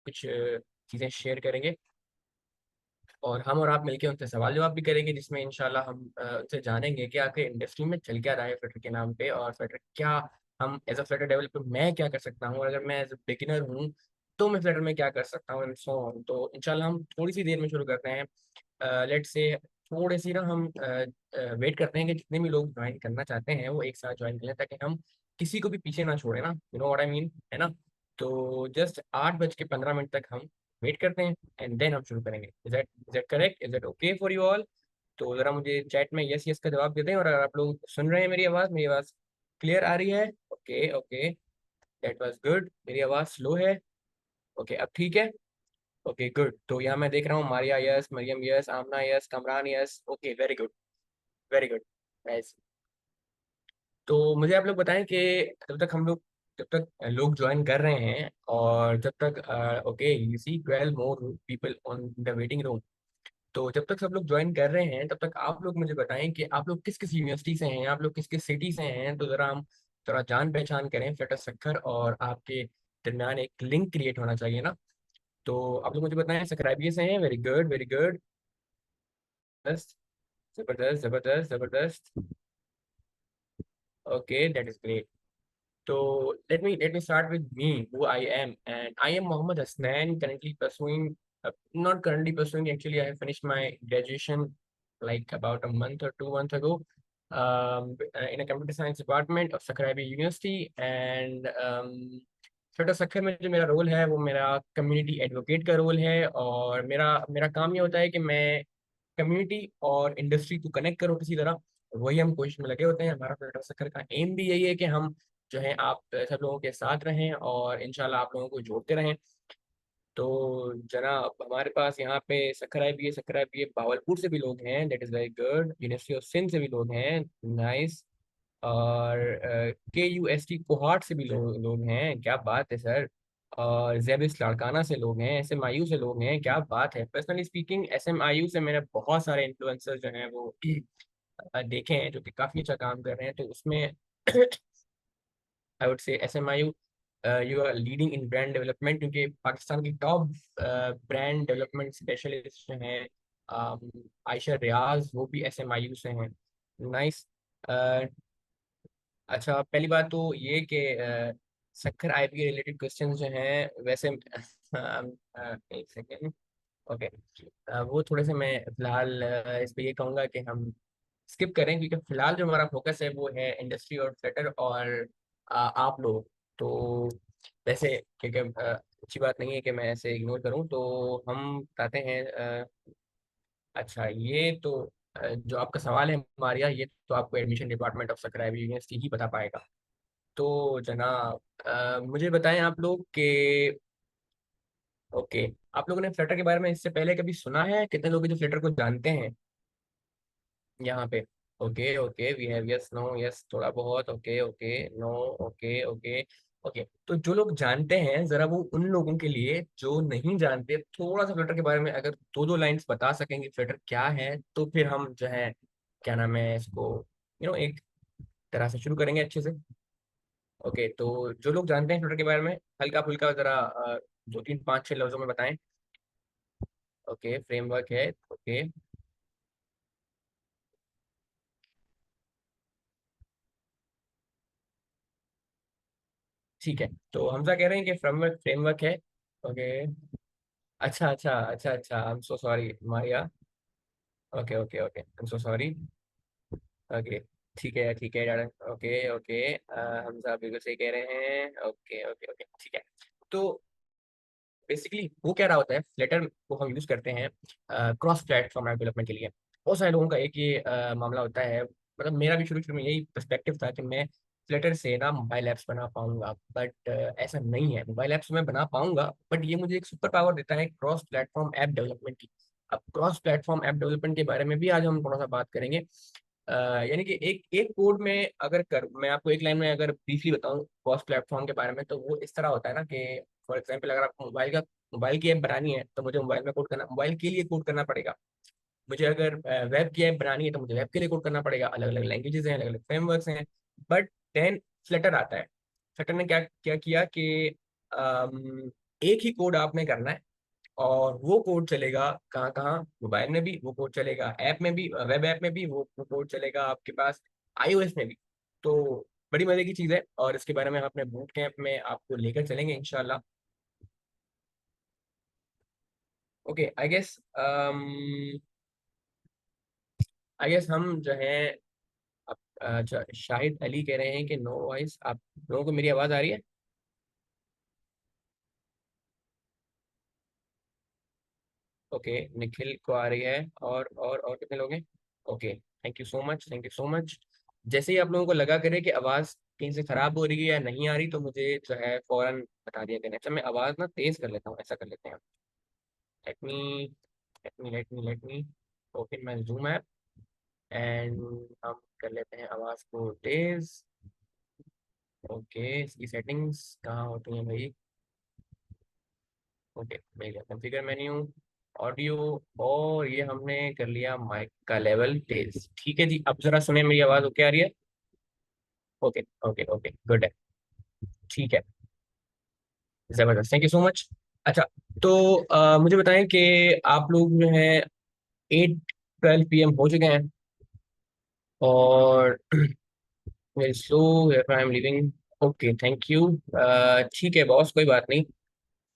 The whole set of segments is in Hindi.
कुछ चीज़ें शेयर करेंगे, और हम और आप मिलके उनसे सवाल जवाब भी करेंगे, जिसमें इंशाल्लाह हम उनसे जानेंगे कि आखिर इंडस्ट्री में चल क्या रहा है फ्लटर के नाम पे, और फ्लटर क्या, हम एज अ फ्लटर डेवलपर मैं क्या कर सकता हूँ, और अगर मैं एज अ बिगिनर हूँ तो मैं फ्लटर में क्या कर सकता हूँ, एंड सो ऑन। तो इंशाल्लाह हम थोड़ी सी देर में शुरू करते हैं। लेट्स से थोड़े सी ना हम वेट करते हैं कि जितने भी लोग ज्वाइन करना चाहते हैं वो एक साथ ज्वाइन करें, ताकि हम किसी को भी पीछे ना छोड़े ना, you know what I mean, है ना। तो जस्ट 8:15 तक हम वेट करते हैं, एंड देन हम शुरू करेंगे। Is that correct, is that okay for you all? तो जरा मुझे चैट में यस यस का जवाब दे दें, और अगर आप लोग सुन रहे हैं मेरी आवाज़ क्लियर आ रही है? Okay okay, that was good. मेरी आवाज़ स्लो है? ओके, अब ठीक है। Okay good. तो यहाँ मैं देख रहा हूँ Maria yes, Maryam yes, Amna yes, Kamran yes. Okay, very good, very good. Nice. तो मुझे आप लोग बताएं कि जब तक लोग ज्वाइन कर रहे हैं, और जब तक okay, you see 12 more people on the waiting room. तो जब तक सब लोग ज्वाइन कर रहे हैं, तब तक आप लोग मुझे बताएं कि आप लोग किस किस यूनिवर्सिटी से हैं, आप लोग किस किस सिटी से हैं, तो जरा हम थोड़ा जान पहचान करें। फ्लटर सक्खर और आपके दरमियान एक लिंक क्रिएट होना चाहिए ना। तो आप लोग मुझे बताएं, सक्राइबिये से हैं? Very good, very good. जबरदस्त, जबरदस्त, जबरदस्त, जबरदस्त। Okay, that is great. So let me start with me, who I am, and I am Mohammed Hasnan, currently pursuing, not currently pursuing, actually I have finished my graduation like about a month or 2 months ago, in a computer science department of Sakrabi University, and छोटा सखर में जो मेरा रोल है वो मेरा कम्युनिटी एडवोकेट का रोल है, और मेरा मेरा काम ये होता है कि मैं कम्युनिटी और इंडस्ट्री को कनेक्ट करो किसी तरह। वही हम कोशिश में लगे होते हैं। हमारा फ्लटर सर्कल का एम भी यही है कि हम जो है आप सब लोगों के साथ रहें, और इंशाल्लाह आप लोगों को जोड़ते रहें। तो जनाब हमारे पास यहाँ पे सकराई भी है, सकराई भी है, भावलपुर से भी लोग हैं, that is very good. University of Sindh से भी लोग हैं, नाइस। और KUST कोहाट से भी लोग हैं, क्या बात है सर। और जेबिस लाड़काना से लोग हैं, SMIU से लोग हैं, क्या बात है। पर्सनली स्पीकिंग SMIU से मैंने बहुत सारे इन्फ्लुएंसर जो हैं वो देखे हैं, जो कि काफ़ी अच्छा काम कर रहे हैं। तो उसमें I would say SMIU, you are leading in brand development, क्योंकि पाकिस्तान की टॉप ब्रांड डेवलपमेंट स्पेशलिस्ट जो हैं आयशा रियाज, वो भी SMIU से हैं। नाइस। अच्छा, पहली बात तो ये कि सक्खर आईपी रिलेटेड क्वेश्चन जो हैं वैसे एक सेकेंड। ओके, वो थोड़े से मैं फिलहाल इस पे ये कहूँगा कि हम स्किप करें, क्योंकि फिलहाल जो हमारा फोकस है वो है इंडस्ट्री और फ्लटर और आप लोग। तो वैसे क्योंकि अच्छी बात नहीं है कि मैं ऐसे इग्नोर करूं, तो हम बताते हैं। अच्छा, ये तो जो आपका सवाल है मारिया, ये तो आपको एडमिशन डिपार्टमेंट ऑफ सकराइवी यूनिवर्सिटी ही बता पाएगा। तो जनाब मुझे बताएं आप लोग के, ओके, आप लोगों ने फ्लटर के बारे में इससे पहले कभी सुना है? कितने लोग हैं जो फ्लटर को जानते हैं यहाँ पे? Okay okay, we have yes, no, yes, थोड़ा बहुत, okay okay, no, okay okay. Okay, तो जो लोग जानते हैं जरा वो उन लोगों के लिए जो नहीं जानते, थोड़ा सा फ्लटर के बारे में अगर दो दो लाइंस बता सकेंगे फ्लटर क्या है, तो फिर हम जो है, क्या नाम है इसको, एक तरह से शुरू करेंगे अच्छे से। ओके, तो जो लोग जानते हैं फ्लटर के बारे में, हल्का फुल्का जरा दो तीन पाँच छह लफ्जों में बताएं। ओके, फ्रेमवर्क है, ओके, ठीक है। तो हमजा कह रहे हैं कि फ्रेमवर्क फ्रेमवर्क है। ओके, अच्छा अच्छा अच्छा अच्छा, I am so sorry Maria. Okay okay okay, I am so sorry. Okay, ठीक है ठीक है डायरेक्ट, ओके ओके, हमजा बिल्कुल सही कह रहे हैं। ओके ओके ओके, ठीक है। तो बेसिकली वो क्या रहा होता है, फ्लटर को हम यूज करते हैं क्रॉस प्लेटफॉर्म डेवलपमेंट के लिए। बहुत सारे लोगों का एक ये मामला होता है, मतलब मेरा भी शुरू शुरू में यही पर्सपेक्टिव था कि मैं फ्लटर से ना मोबाइल ऐप्स बना पाऊंगा, बट ऐसा नहीं है। मोबाइल ऐप्स मैं बना पाऊंगा, बट ये मुझे एक सुपर पावर देता है क्रॉस प्लेटफॉर्म ऐप डेवलपमेंट की। अब क्रॉस प्लेटफॉर्म ऐप डेवलपमेंट के बारे में भी आज हम थोड़ा सा बात करेंगे। यानी कि एक एक कोड में अगर कर मैं आपको एक लाइन में अगर ब्रीफली बताऊं क्रॉस प्लेटफॉर्म के बारे में, तो वो इस तरह होता है ना कि फॉर एग्जांपल अगर आपको मोबाइल की ऐप बनानी है, तो मुझे मोबाइल में कोड करना, मोबाइल के लिए कोड करना पड़ेगा। मुझे अगर वेब की ऐप बनानी है, तो मुझे वेब के लिए कोड करना पड़ेगा। अलग अलग लैंग्वेजेस हैं, अलग अलग फ्रेमवर्क्स हैं। बट देन फ्लटर आता है। फ्लटर ने क्या क्या किया कि एक ही कोड आपने करना है, और वो कोड चलेगा कहाँ कहाँ, मोबाइल में भी वो कोड चलेगा, ऐप में भी, वेब ऐप में भी वो कोड चलेगा आपके पास, iOS में भी। तो बड़ी मजे की चीज़ है, और इसके बारे में हम अपने बूट कैंप में आपको लेकर चलेंगे इंशाल्लाह। ओके, आई गेस हम जो है, अच्छा, शाहिद अली कह रहे हैं कि नो वॉइस। आप लोगों को मेरी आवाज़ आ रही है? ओके, निखिल को आ रही है, और कितने लोग हैं? Okay, thank you so much, thank you so much. जैसे ही आप लोगों को लगा करे कि आवाज़ कहीं से ख़राब हो रही है या नहीं आ रही, तो मुझे जो है फ़ौरन बता दिया करें। अच्छा, मैं आवाज़ ना तेज़ कर लेता हूँ, ऐसा कर लेते हैं। Let me let me open my zoom app, and हम कर लेते हैं आवाज़ को तेज़। ओके, इसकी सेटिंग्स कहाँ होती हैं भाई? ओके, मिल गया कॉन्फ़िगर मेन्यू, ऑडियो, और ये हमने कर लिया माइक का लेवल तेज। ठीक है जी, अब जरा सुने मेरी आवाज़ ओके आ रही है? ओके ओके ओके, गुड है। ठीक है, जबरदस्त, थैंक यू सो मच। अच्छा, तो मुझे बताएं कि आप लोग जो है 8:12 PM हो चुके हैं, और very slow, I am living. Okay, thank you. ठीक है बॉस, कोई बात नहीं।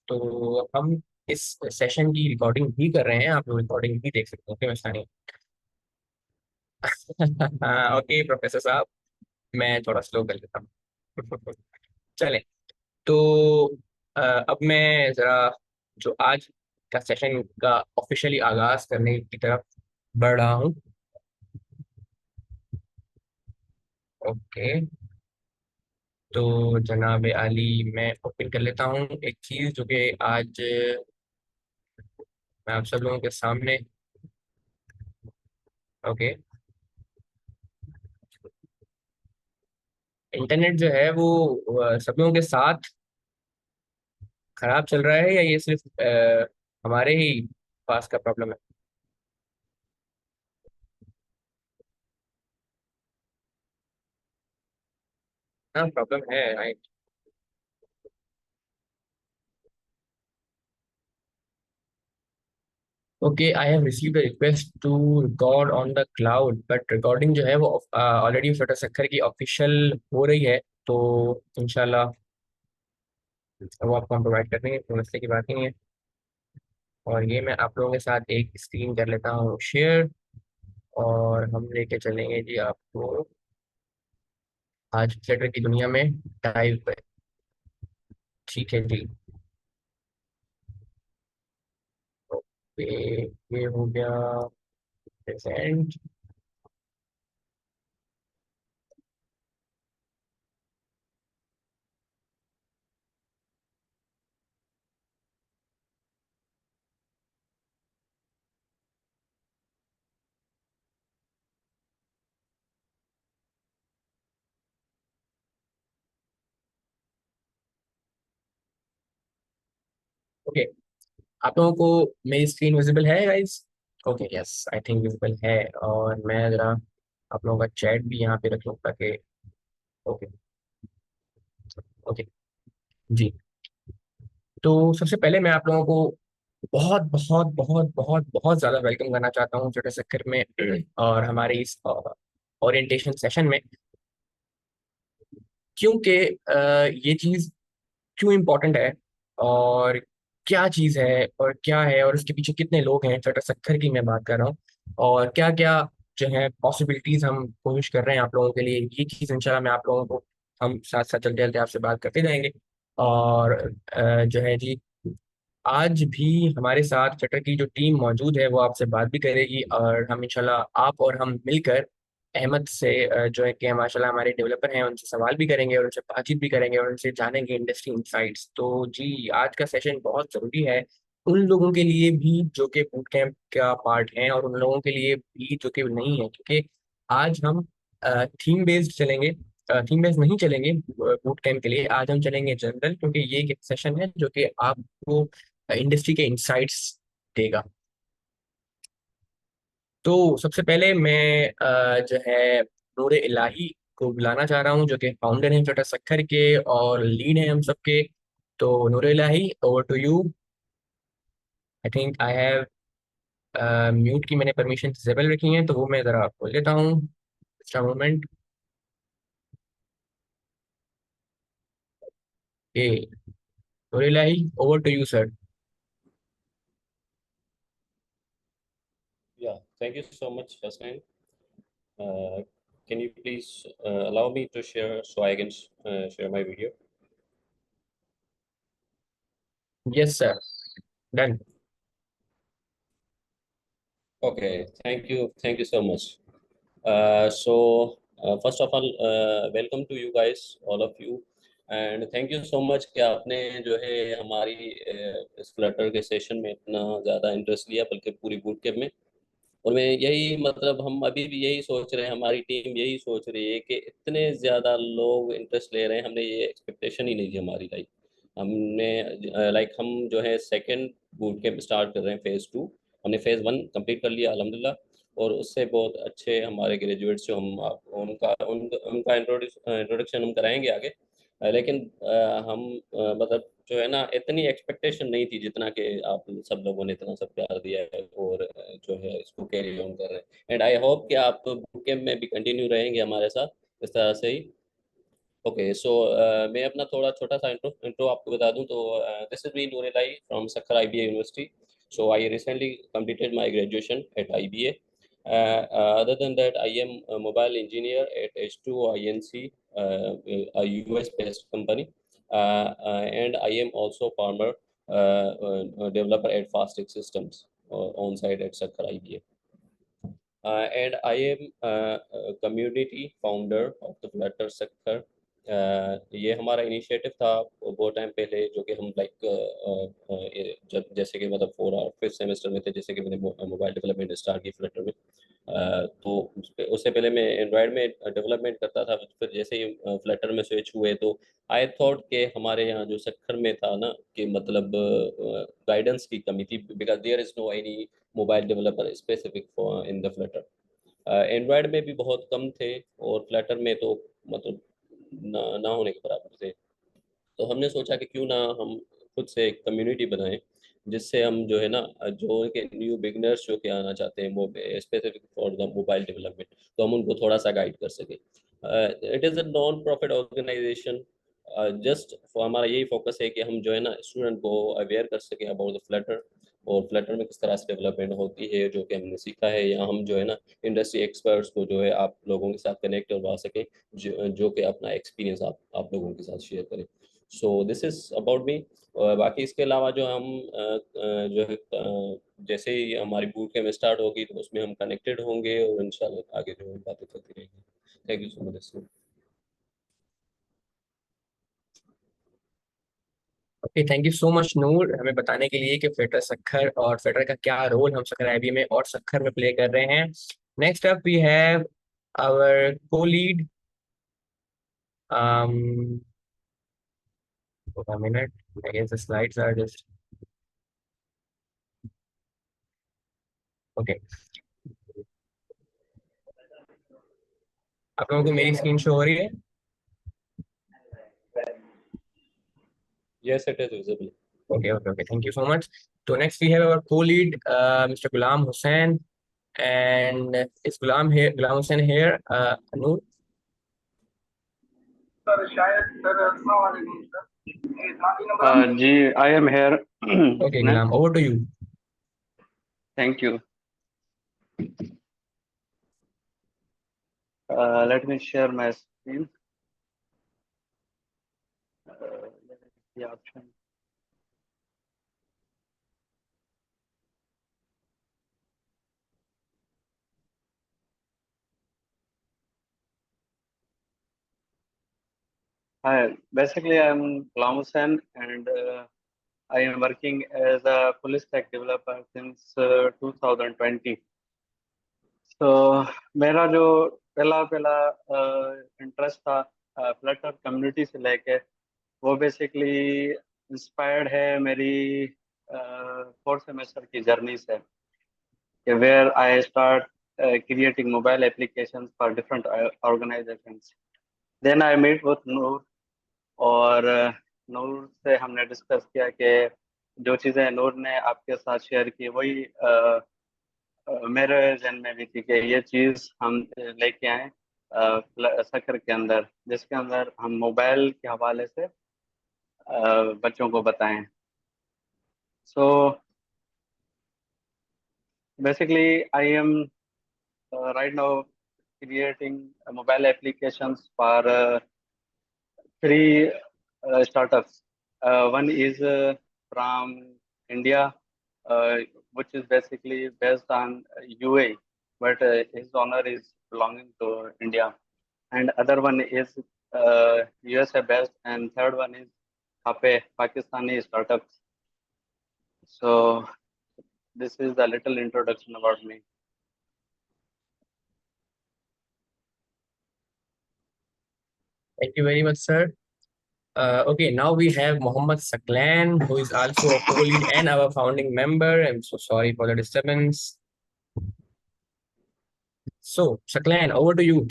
तो हम इस सेशन की रिकॉर्डिंग भी कर रहे हैं, आप लोग रिकॉर्डिंग भी देख सकते हैं, कोई मसला नहीं। हाँ, ओके प्रोफेसर साहब, मैं थोड़ा स्लो कर लेता हूँ। चले, तो अब मैं ज़रा जो आज का सेशन का ऑफिशियली आगाज करने की तरफ बढ़ रहा हूँ। ओके, तो जनाब आली, मैं ओपन कर लेता हूँ एक चीज़ जो कि आज मैं आप सब लोगों के सामने। ओके, इंटरनेट जो है वो सब लोगों के साथ खराब चल रहा है, या ये सिर्फ हमारे ही पास का प्रॉब्लम है? हाँ, प्रॉब्लम है, right. Okay, I have received a request to record on the cloud, but recording जो है वो ऑलरेडी फ्लटर सक्कर की ऑफिशियल हो रही है। तो इंशाल्लाह वो आपको हम प्रोवाइड कर देंगे, कोई मसले की बात ही नहीं है। और ये मैं आप लोगों के साथ एक स्क्रीन कर लेता हूँ शेयर, और हम लेके चलेंगे जी आपको आज फ्लटर की दुनिया में डाइव पे। ठीक है जी। ओके, ये हो गया प्रेजेंट। ओके, आप लोगों को मेरी स्क्रीन विजिबल है guys? Okay, yes, I think visible है। और मैं जरा आप लोगों का चैट भी यहाँ पे रख लूँ ताकि। ओके ओके जी। तो सबसे पहले मैं आप लोगों को बहुत बहुत बहुत बहुत बहुत ज़्यादा वेलकम करना चाहता हूँ छोटे सक्कर में, और हमारे इस ओरिएंटेशन सेशन में। क्योंकि ये चीज़ क्यों इम्पोर्टेंट है, और क्या चीज़ है, और क्या है, और इसके पीछे कितने लोग हैं, छोटा सक्कर की मैं बात कर रहा हूँ, और क्या क्या जो है पॉसिबिलिटीज हम कोशिश कर रहे हैं आप लोगों के लिए, ये चीज़ इंशाल्लाह मैं आप लोगों को, हम साथ साथ चलते चलते आपसे बात करते जाएंगे। और जो है जी, आज भी हमारे साथ चटर की जो टीम मौजूद है वो आपसे बात भी करेगी, और हम इंशाल्लाह आप और हम मिलकर अहमद से जो है कि माशाल्लाह हमारे डेवलपर हैं, उनसे सवाल भी करेंगे, और उनसे बातचीत भी करेंगे, और उनसे जानेंगे इंडस्ट्री इंसाइट्स। तो जी, आज का सेशन बहुत ज़रूरी है उन लोगों के लिए भी जो कि बूट कैंप का पार्ट हैं, और उन लोगों के लिए भी जो कि नहीं है, क्योंकि आज हम थीम बेस्ड चलेंगे। थीम बेस्ड नहीं चलेंगे बूट कैंप के लिए, आज हम चलेंगे जनरल, क्योंकि ये एक सेशन है जो कि आपको इंडस्ट्री के इंसाइट्स देगा। तो सबसे पहले मैं जो है नूरे इलाही को बुलाना चाह रहा हूँ, जो कि फाउंडर हैं छोटा सक्खर के, और लीड हैं हम सबके। तो Noor Ilahi, over to you. I think I have mute की मैंने परमिशन डिसेबल रखी है, तो वो मैं ज़रा खोल लेता हूँ। Extra moment. ए, Noor Ilahi, over to you sir. Yeah, thank you so much, Hasnain. Uh, can you please allow me to share so I can share my video? Yes sir, done. Okay, thank you so much. First of all, welcome to you guys, all of you, and thank you so much कि आपने जो है हमारी इस फ्लटर के सेशन में इतना ज़्यादा इंटरेस्ट लिया, बल्कि पूरी बूट कैंप में। और मैं यही मतलब हम अभी भी यही सोच रहे हैं, हमारी टीम यही सोच रही है कि इतने ज़्यादा लोग इंटरेस्ट ले रहे हैं, हमने ये एक्सपेक्टेशन ही नहीं थी हमारी। हमने लाइक हम जो है सेकंड बूट कैंप स्टार्ट कर रहे हैं, फेज़ 2। हमने फेज़ 1 कंप्लीट कर लिया अल्हम्दुलिल्लाह, और उससे बहुत अच्छे हमारे ग्रेजुएट्स जो हम उनका इंट्रोडक्शन हम कराएंगे आगे। लेकिन हम मतलब जो है ना, इतनी एक्सपेक्टेशन नहीं थी जितना कि आप सब लोगों ने इतना सब प्यार दिया है, और जो है इसको कैरी ऑन कर रहे हैं। एंड आई होप कि आप बुक कैंप में भी कंटिन्यू रहेंगे हमारे साथ इस तरह से ही। ओके, सो मैं अपना थोड़ा छोटा सा इंट्रो आपको बता दूं तो this is me Noor Ilahi from Sukkur IBA university. So I recently completed my graduation at IBA. Other than that, I am a mobile engineer at H2O Inc, a US based company, and I am also farmer developer at Fastix Systems on site at Sakkar IBA. And I am a community founder of the Flutter Sector. ये हमारा इनिशिएटिव था बहुत टाइम पहले, जो कि हम जब जैसे कि मतलब 4 और 5 सेमेस्टर में थे, जैसे कि मैंने मोबाइल डेवलपमेंट स्टार्ट की फ्लटर में। तो उससे पहले मैं एंड्रॉयड में डेवलपमेंट करता था। फिर जैसे ही फ्लटर में स्विच हुए, तो आई थॉट कि हमारे यहाँ जो सक्खर में था ना, कि मतलब गाइडेंस की कमी थी, because there is no any mobile developer specific for in the Flutter. Android में भी बहुत कम थे, और फ्लटर में तो मतलब ना होने के बराबर थे। तो हमने सोचा कि क्यों ना हम खुद से एक कम्युनिटी बनाएं, जिससे हम जो है ना, जो के न्यू बिगनर्स जो के आना चाहते हैं वो specific for the mobile development, तो हम उनको थोड़ा सा गाइड कर सकें। It is a non profit organization. Just हमारा यही फोकस है कि हम जो है ना, स्टूडेंट को अवेयर कर सकें अबाउट द फ्लटर, और फ्लटर में किस तरह से डेवलपमेंट होती है, जो कि हमने सीखा है, या हम जो है ना, इंडस्ट्री एक्सपर्ट्स को जो है आप लोगों के साथ कनेक्ट करवा सकें, जो कि अपना एक्सपीरियंस आप लोगों के साथ शेयर करें। So this is about me. बाकी इसके अलावा जो हम जो है जैसे ही हमारी बूट कैंप स्टार्ट होगी, तो उसमें हम कनेक्टेड होंगे, और इंशाल्लाह आगे जो है बातें करते रहेंगे। Thank you so much. Okay, thank you so much Noor, हमें बताने के लिए कि फेडरल सक्खर और फेडरल का क्या रोल हम सक्खर आईबी में और सक्खर में प्ले कर रहे हैं। Next up we have our co-lead. um a minute, I guess the slides are just okay। आप लोगों को मेरी स्क्रीन शो हो रही है? Yes, it is visible. Okay, okay, okay, thank you so much। So next we have our co-lead, Mr. Ghulam Hussain, and is Ghulam here, Ghulam Hussain here? Noor? Sir शायद सर अस्सलाम वालेकुम सर, ये गांधी नंबर जी, I am here. Okay, Next, Ghulam, over to you। thank you. Let me share my screen. The option. Hi, basically I'm Ghulam Hussain, and I am working as a full stack developer since 2020. So मेरा जो पहला पहला इंटरेस्ट था फ्लटर कम्युनिटी से लेके, वो बेसिकली इंस्पायर्ड है मेरी 4th सेमेस्टर की जर्नी से, where I start creating mobile applications for different organizations. Then I meet with Noor, और नूर से हमने डिस्कस किया कि जो चीज़ें नूर ने आपके साथ शेयर की वही मेरे जहन में भी थी कि ये चीज़ हम लेके आए सकर के अंदर, जिसके अंदर हम मोबाइल के हवाले से बच्चों को बताएं. So basically I am right now creating mobile applications for three startups. One is from India, uh, which is basically based on UAE, but his owner is belonging to India. And other one is USA based, and third one is Hape, Pakistani startups. So this is a little introduction about me. Thank you very much, sir. Okay, now we have Mohammed Saklan, who is also a co-lead and our founding member. I'm so sorry for the disturbance. So, Saklan, over to you.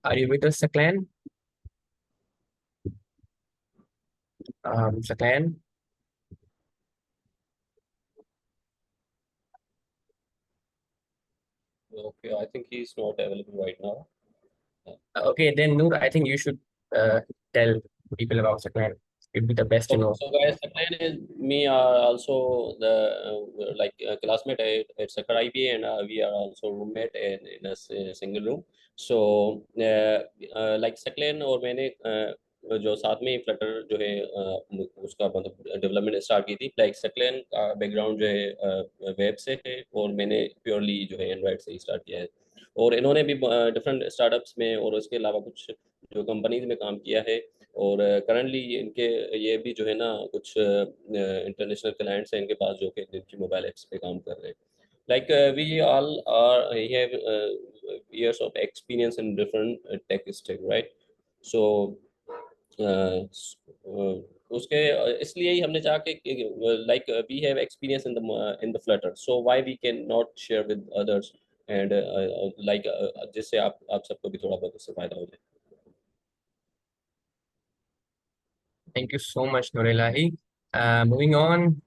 Are you with us, Saklan? Saklan? Okay, I think he's not available right now. Okay, then Noor, I think you should tell people about Saklan. It'd be the best to Okay, know. so guys, the plan is me are also the classmate at Sakar IPA, and we are also roommate in a single room. So like Saklan और मैंने जो साथ में फ्लटर जो है उसका मतलब डेवलपमेंट स्टार्ट की थी. लाइक सकलेन का बैकग्राउंड जो है वेब से है और मैंने प्योरली जो है एंड्रॉइड से ही स्टार्ट किया है. और इन्होंने भी डिफरेंट स्टार्टअप्स में और उसके अलावा कुछ जो कंपनीज में काम किया है. और करंटली इनके ये भी जो है ना कुछ इंटरनेशनल क्लाइंट्स हैं इनके पास जो कि जिनकी मोबाइल ऐप्स पे काम कर रहे हैं. Like we all are have years of experience in different tech stack, right? So उसके इसलिए ही हमने चाहा कि like we have experience in the Flutter, so why we can not share with others and like जिससे आप सबको भी थोड़ा बहुत इससे फायदा हो जाए. Thank you so much, Nurilahi. Moving on.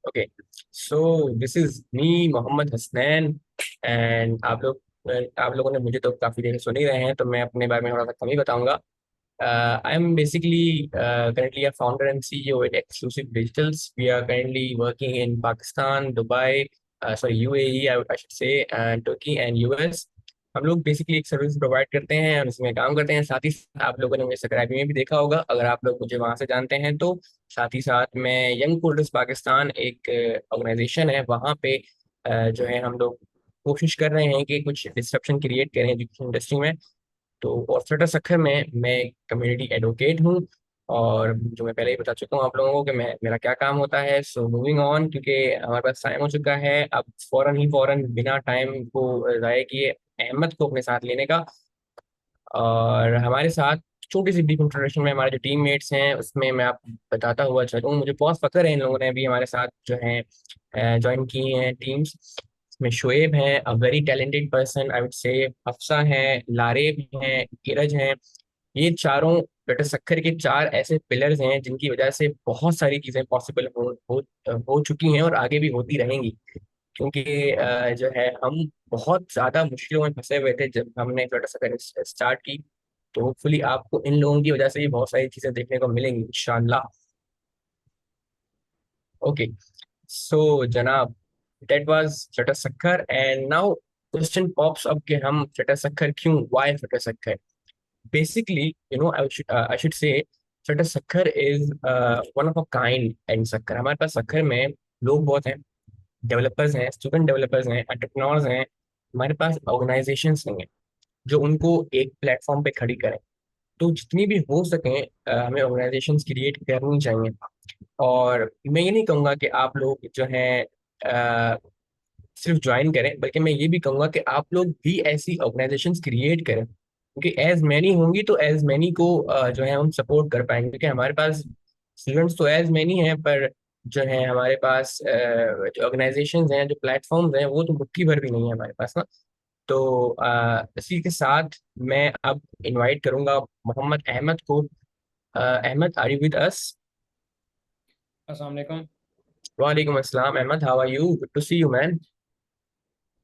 Okay, so this is me, Mohammed Hasnan, and आप लोगों ने मुझे तो काफी देर से सुन ही रहे हैं, तो मैं अपने बारे में थोड़ा सा कम ही बताऊंगा. I am basically currently a founder and CEO at Exclusive Digitals. We are currently working in Pakistan, Dubai, UAE, I should say, and Turkey and US. हम लोग बेसिकली एक सर्विस प्रोवाइड करते हैं और उसमें काम करते हैं. साथ ही साथ आप लोगों ने मुझे सब्सक्राइब में भी देखा होगा, अगर आप लोग मुझे वहां से जानते हैं तो. साथ ही साथ मैं यंग फोल्डर्स पाकिस्तान एक ऑर्गेनाइजेशन है, वहाँ पे जो है हम लोग कोशिश कर रहे हैं कि कुछ डिस्ट्रप्शन क्रिएट करें एजुकेशन इंडस्ट्री में. तो और फ्लटर सखर में मैं कम्युनिटी एडवोकेट हूँ, और जो मैं पहले ही बता चुका हूँ आप लोगों को कि मैं मेरा क्या काम होता है. सो मूविंग ऑन, क्योंकि हमारे पास टाइम हो चुका है, अब फौरन बिना टाइम को ज़ाया किए अहमद को अपने साथ लेने का. और हमारे साथ छोटी सी ब्रीफ इंट्रोडक्शन में हमारे जो टीममेट्स हैं उसमें मैं आप बताता हुआ चलूँ. मुझे बहुत फख्र है इन लोगों ने भी हमारे साथ जो है ज्वाइन की हैं टीम्स. इसमें शोएब हैं, a very talented person I would से. हफ्सा हैं, लारेब हैं, इरज हैं. ये चारों बेटा सक्खर के चार ऐसे पिलर्स हैं जिनकी वजह से बहुत सारी चीज़ें पॉसिबल हो चुकी हैं और आगे भी होती रहेंगी. क्योंकि जो है हम बहुत ज़्यादा मुश्किलों में फंसे हुए थे जब हमने फ्लटर सक्खर स्टार्ट की. तो होपफुली आपको इन लोगों की वजह से भी बहुत सारी चीज़ें देखने को मिलेंगी इंशाल्लाह. ओके, सो जनाब, that was Flutter Sukkur. And now question pops up कि हम फ्लटर सक्खर क्यों, why Flutter Sukkur. Basically, I should say, Flutter Sakkar is one of a kind in Sakkar. हमारे पास सक्कर में लोग बहुत हैं, डेवलपर्स हैं, स्टूडेंट डेवलपर्स हैं, एंटरप्रेन्योर्स हैं. हमारे पास ऑर्गेनाइजेशंस नहीं हैं जो उनको एक प्लेटफॉर्म पे खड़ी करें. तो जितनी भी हो सकें हमें ऑर्गेनाइजेशंस क्रिएट करनी चाहिए. और मैं ये नहीं कहूँगा कि आप लोग जो हैं सिर्फ ज्वाइन करें, बल्कि मैं ये भी कहूँगा कि आप लोग भी ऐसी ऑर्गेनाइजेशंस क्रिएट करें, क्योंकि एज मैनी होंगी तो एज मैनी को जो है हम सपोर्ट कर पाएंगे. क्योंकि हमारे पास स्टूडेंट्स तो एज मैनी हैं, पर जो है हमारे पास जो ऑर्गेनाइजेशंस हैं, जो प्लेटफॉर्म्स हैं, वो तो मुट्ठी भर भी नहीं है हमारे पास ना। तो इसी के साथ मैं अब इनवाइट करूंगा मोहम्मद अहमद को। Ahmad, are you with us? अस्सलाम वालेकुम। वालेकुम अस्सलाम Ahmad, how are you? Good to see you man.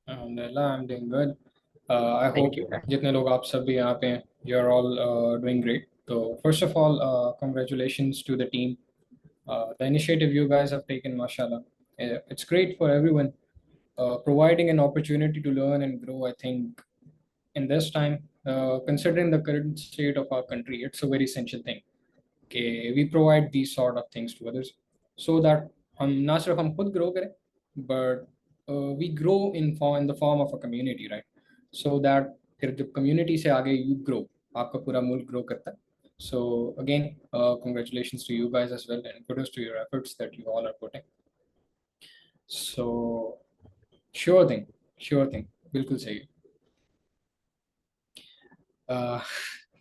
अल्हम्दुलिल्लाह, I am doing good. I thank hope you. जितने लोग आप सब भी यहाँ पे हैं, you are all doing great. तो first of all, congratulations to the team. The initiative you guys have taken, mashallah, it's great for everyone. Providing an opportunity to learn and grow, I think, in this time, considering the current state of our country, it's a very essential thing. Okay, we provide these sort of things to others so that हम ना सिर्फ हम खुद ग्रो करें, but we grow in the form of a community, right? So that फिर जब community से आगे you grow, आपका पूरा मुल्क grow करता है. So again, congratulations to you guys as well, and kudos to your efforts that you all are putting. So sure thing, बिल्कुल सही है.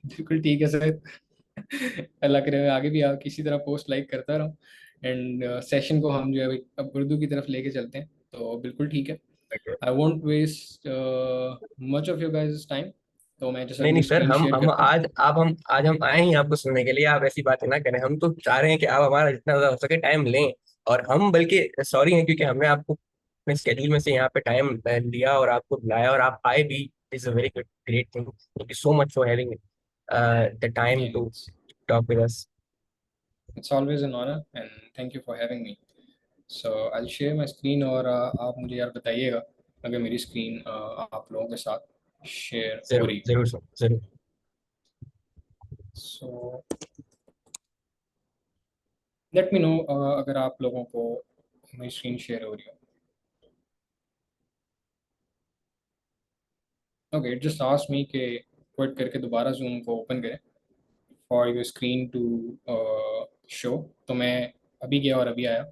बिल्कुल ठीक है सर। अल्लाह करे मैं आगे भी आप किसी तरह पोस्ट लाइक करता रहूँ, एंड सेशन को हम जो है अभी अब उर्दू की तरफ लेके चलते हैं, तो बिल्कुल ठीक है। I won't waste much of your guys time, तो मैं जैसे नहीं नहीं अपनी सर, स्क्रीन शेयर हम करता हूँ। आज हम आए हैं आपको सुनने के लिए। आप ऐसी बातें ना करें, हम तो चाह रहे हैं कि आप हमारा जितना ज्यादा हो सके टाइम लें। और हम बल्कि सॉरी हैं क्योंकि हमने आपको अपने स्केड्यूल में से यहाँ पे टाइम लिया और आपको बुलाया और आप आए भी। Is a very good great thing. Thank you so much for having the time Yeah, to talk with us. it's always an honor and thank you for having me. So I'll share my screen, और आप मुझे यार बताइएगा अगर मेरी स्क्रीन आप लोगों के साथ शेयर हो जरूर रही है। जरूर सर, जरूर। सो लेट मी नो अगर आप लोगों को मेरी स्क्रीन शेयर हो रही है। Okay, it just asked me कि क्विट करके दोबारा जूम को ओपन करें for your screen to show. तो मैं अभी गया और अभी आया।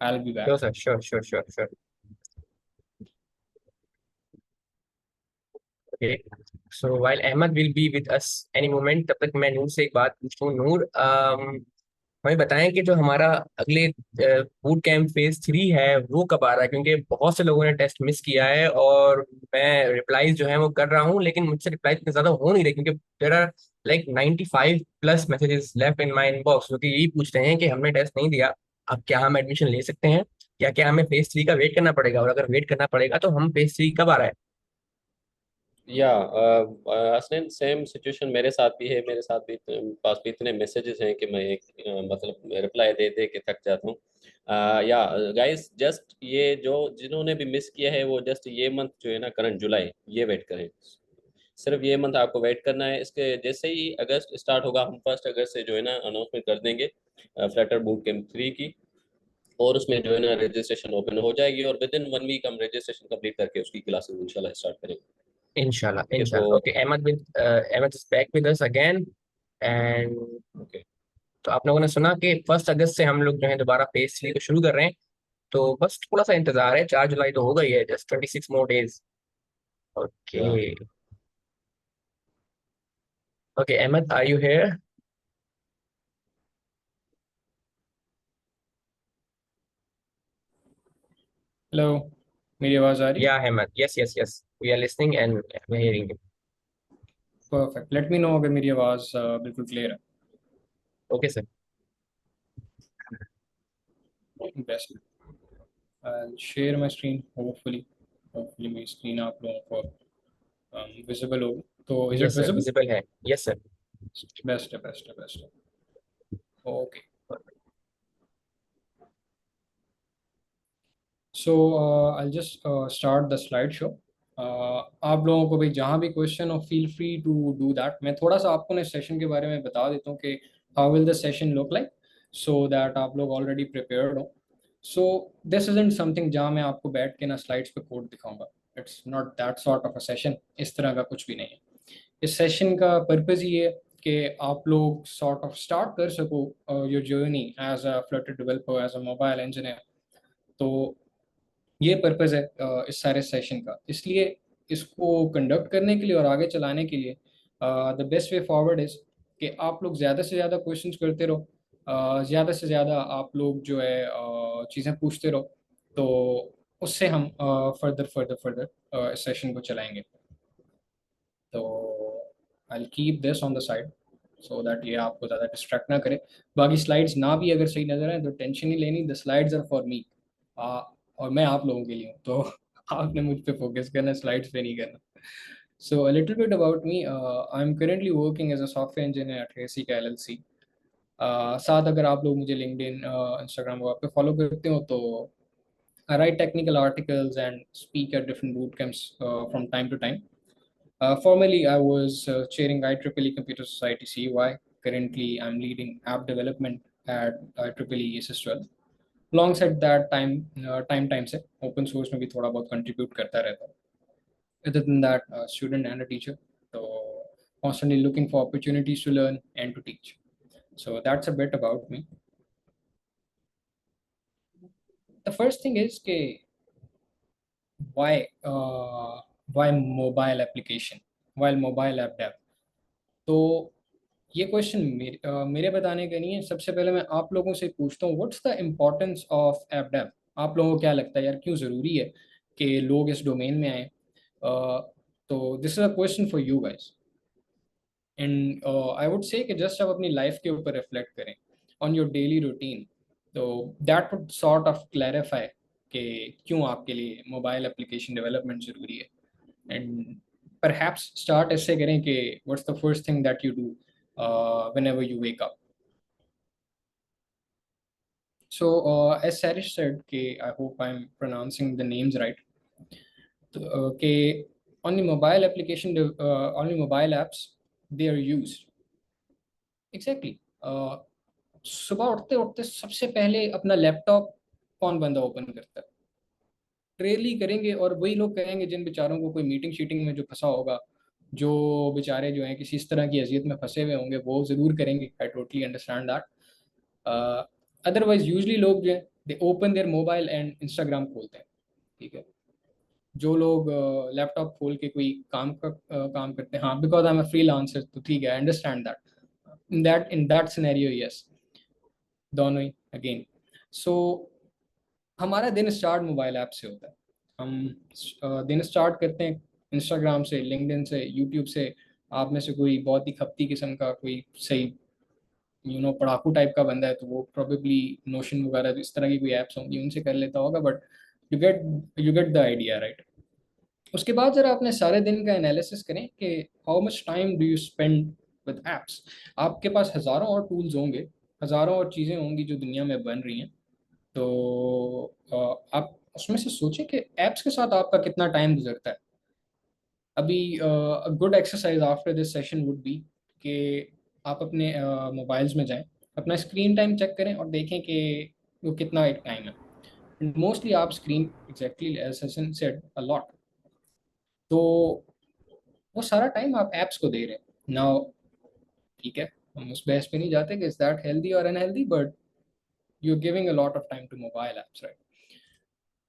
I will be sure back. Sir, sure sure sure sure. Okay, so while Ahmed will be with us any moment, तब तक मैं नूर से एक बात पूछूं। नूर, हमें बताएं कि जो हमारा अगले बूट कैंप फेज 3 है वो कब आ रहा है? क्योंकि बहुत से लोगों ने टेस्ट मिस किया है और मैं रिप्लाईज जो है वो कर रहा हूँ, लेकिन मुझसे रिप्लाई इतने ज्यादा हो नहीं रहे क्योंकि there are like 95+ messages left in my inbox, जो कि यही पूछ रहे हैं कि हमने टेस्ट नहीं दिया, अब क्या हम एडमिशन ले सकते हैं या क्या हमें फेज 3 का वेट करना पड़ेगा? और अगर वेट करना पड़ेगा तो हम फेज 3 कब आ रहा है? या असलन सेम सिचुएशन मेरे साथ भी है। मेरे साथ भी पास भी इतने मैसेजेस हैं कि मैं एक मतलब रिप्लाई दे दे के थक जाता हूँ। या गाइस, जस्ट ये जो जिन्होंने भी मिस किया है वो जस्ट ये मंथ जो है ना, करंट जुलाई, ये वेट करें। सिर्फ ये मंथ आपको वेट करना है। इसके जैसे ही अगस्त स्टार्ट होगा, हम 1 अगस्त से जो है ना अनाउंसमेंट कर देंगे फ्लटर बूट कैंप 3 की, और उसमें जो है ना रजिस्ट्रेशन ओपन हो जाएगी और विद इन 1 वीक हम रजिस्ट्रेशन कंप्लीट करके उसकी क्लासेस इंशाल्लाह स्टार्ट करेंगे। इंशाल्लाह ओके तो इंशाल्लाह। Okay, Ahmed is back with us again. And okay तो आप लोगों ने सुना कि 1 अगस्त से हम लोग जो है दोबारा फेज 3 को शुरू कर रहे हैं। तो बस थोड़ा सा इंतजार है, 4 जुलाई तो हो गई है, जस्ट 26 more days। ओके। या okay Ahmad, are you here? Hello, मेरी आवाज़ आ रही है? या Ahmad, yes yes yes, we are listening and we are hearing you. Perfect, let me know अगर मेरी आवाज़ बिल्कुल क्लियर है। Okay sir. Best. I share my screen, hopefully मेरी स्क्रीन आप लोगों को विजिबल होगी। तो is it yes sir, visible? Visible है। Yes sir. बेस्ट है। Okay, so I just start the slide show. आप लोगों को भाई जहाँ भी क्वेश्चन हो, feel free to do that. मैं थोड़ा सा आपको ना सेशन के बारे में बता देता हूँ कि how will the session look like, so that आप लोग ऑलरेडी प्रिपेयर्ड हो। सो दिस इजंट समथिंग जहाँ मैं आपको बैठ के ना स्लाइड्स पे कोड दिखाऊंगा। It's not that sort of a session. इस तरह का कुछ भी नहीं है। इस सेशन का पर्पज़ ये है कि आप लोग सॉर्ट ऑफ स्टार्ट कर सको your journey as a Flutter developer, as a mobile engineer. तो ये पर्पज़ है इस सारे सेशन का। इसलिए इसको कंडक्ट करने के लिए और आगे चलाने के लिए the best way forward is कि आप लोग ज़्यादा से ज़्यादा क्वेश्चंस करते रहो। ज़्यादा से ज़्यादा आप लोग जो है चीज़ें पूछते रहो, तो उससे हम फर्दर इस सेशन को चलाएंगे। तो I keep this on the side so that ये आपको ज़्यादा डिस्ट्रैक्ट ना करे। बाकी स्लाइड्स ना भी अगर सही नज़र आए तो टेंशन नहीं लेनी, the slides are for me, और मैं आप लोगों के लिए हूँ, तो आपने मुझ पे फोकस करना, स्लाइड्स पे नहीं करना। So a little bit about me. I'm currently working as a software engineer at Hasik LLC. साथ अगर आप लोग मुझे लिंक्डइन, इंस्टाग्राम वहाँ पे फॉलो करते हो तो I write technical articles and speak at different boot camps from time to time. Formerly, I was chairing IEEE Computer Society CUI. Currently, I'm leading app development at IEEE SS12. Alongside that, time से open source में भी थोड़ा बहुत contribute करता रहता हूँ. Other than that, a student and a teacher, so constantly looking for opportunities to learn and to teach. So that's a bit about me. The first thing is why mobile application, while mobile app dev. तो ये क्वेश्चन मेरे बताने का नहीं है। सबसे पहले मैं आप लोगों से पूछता हूँ, what's the importance of app dev? आप लोगों को क्या लगता है यार, क्यों ज़रूरी है कि लोग इस डोमेन में आए? तो this is a question for you guys, and I would से कि जस्ट आप अपनी लाइफ के ऊपर रिफ्लेक्ट करें ऑन योर डेली रूटीन, तो that would sort of clarify कि क्यों आपके लिए मोबाइल एप्लीकेशन डेवलपमेंट ज़रूरी है। एंड perhaps start ऐसे करें कि what's the first thing that you do whenever you wake up. So as Sarish said, I hope I'm pronouncing the names right. On the mobile application, on the mobile apps, they are used. Exactly. सुबह उठते उठते सबसे पहले अपना लैपटॉप कौन बंदा ओपन करता है? रेयरली करेंगे, और वही लोग करेंगे जिन बेचारों को कोई मीटिंग शीटिंग में जो फंसा होगा, जो बेचारे जो हैं किसी इस तरह की अजियत में फंसे हुए होंगे, वो ज़रूर करेंगे। I totally understand that. Otherwise usually लोग जो है दे open there mobile and Instagram खोलते हैं, ठीक है। जो लोग लैपटॉप खोल के कोई काम करते हैं, हाँ, because I am a freelancer, तो ठीक है, I understand that in that scenario, yes, दोनों ही अगेन। सो हमारा दिन स्टार्ट मोबाइल ऐप से होता है। हम दिन स्टार्ट करते हैं इंस्टाग्राम से, लिंक्डइन से, यूट्यूब से। आप में से कोई बहुत ही खपती किस्म का, कोई सही पढ़ाकू टाइप का बंदा है तो वो प्रोबेबली नोशन वगैरह इस तरह की कोई ऐप्स होंगी उनसे कर लेता होगा, but you get the idea, right. उसके बाद जरा अपने सारे दिन का एनालिसिस करें कि how much time do you spend with apps. आपके पास हज़ारों और टूल्स होंगे, हज़ारों और चीज़ें होंगी जो दुनिया में बन रही हैं, तो आप उसमें से सोचें कि ऐप्स के साथ आपका कितना टाइम गुजरता है। अभी good exercise after this session would be कि आप अपने मोबाइल्स में जाएं, अपना स्क्रीन टाइम चेक करें और देखें कि वो कितना एक टाइम है। मोस्टली आप screen exactly as Hasan said a lot, तो वो सारा टाइम आप ऐप्स को दे रहे हैं। नाउ ठीक है, हम उस बहस पे नहीं जाते कि इज दैट हेल्दी और unhealthy, but you're giving a lot of time to mobile apps, right?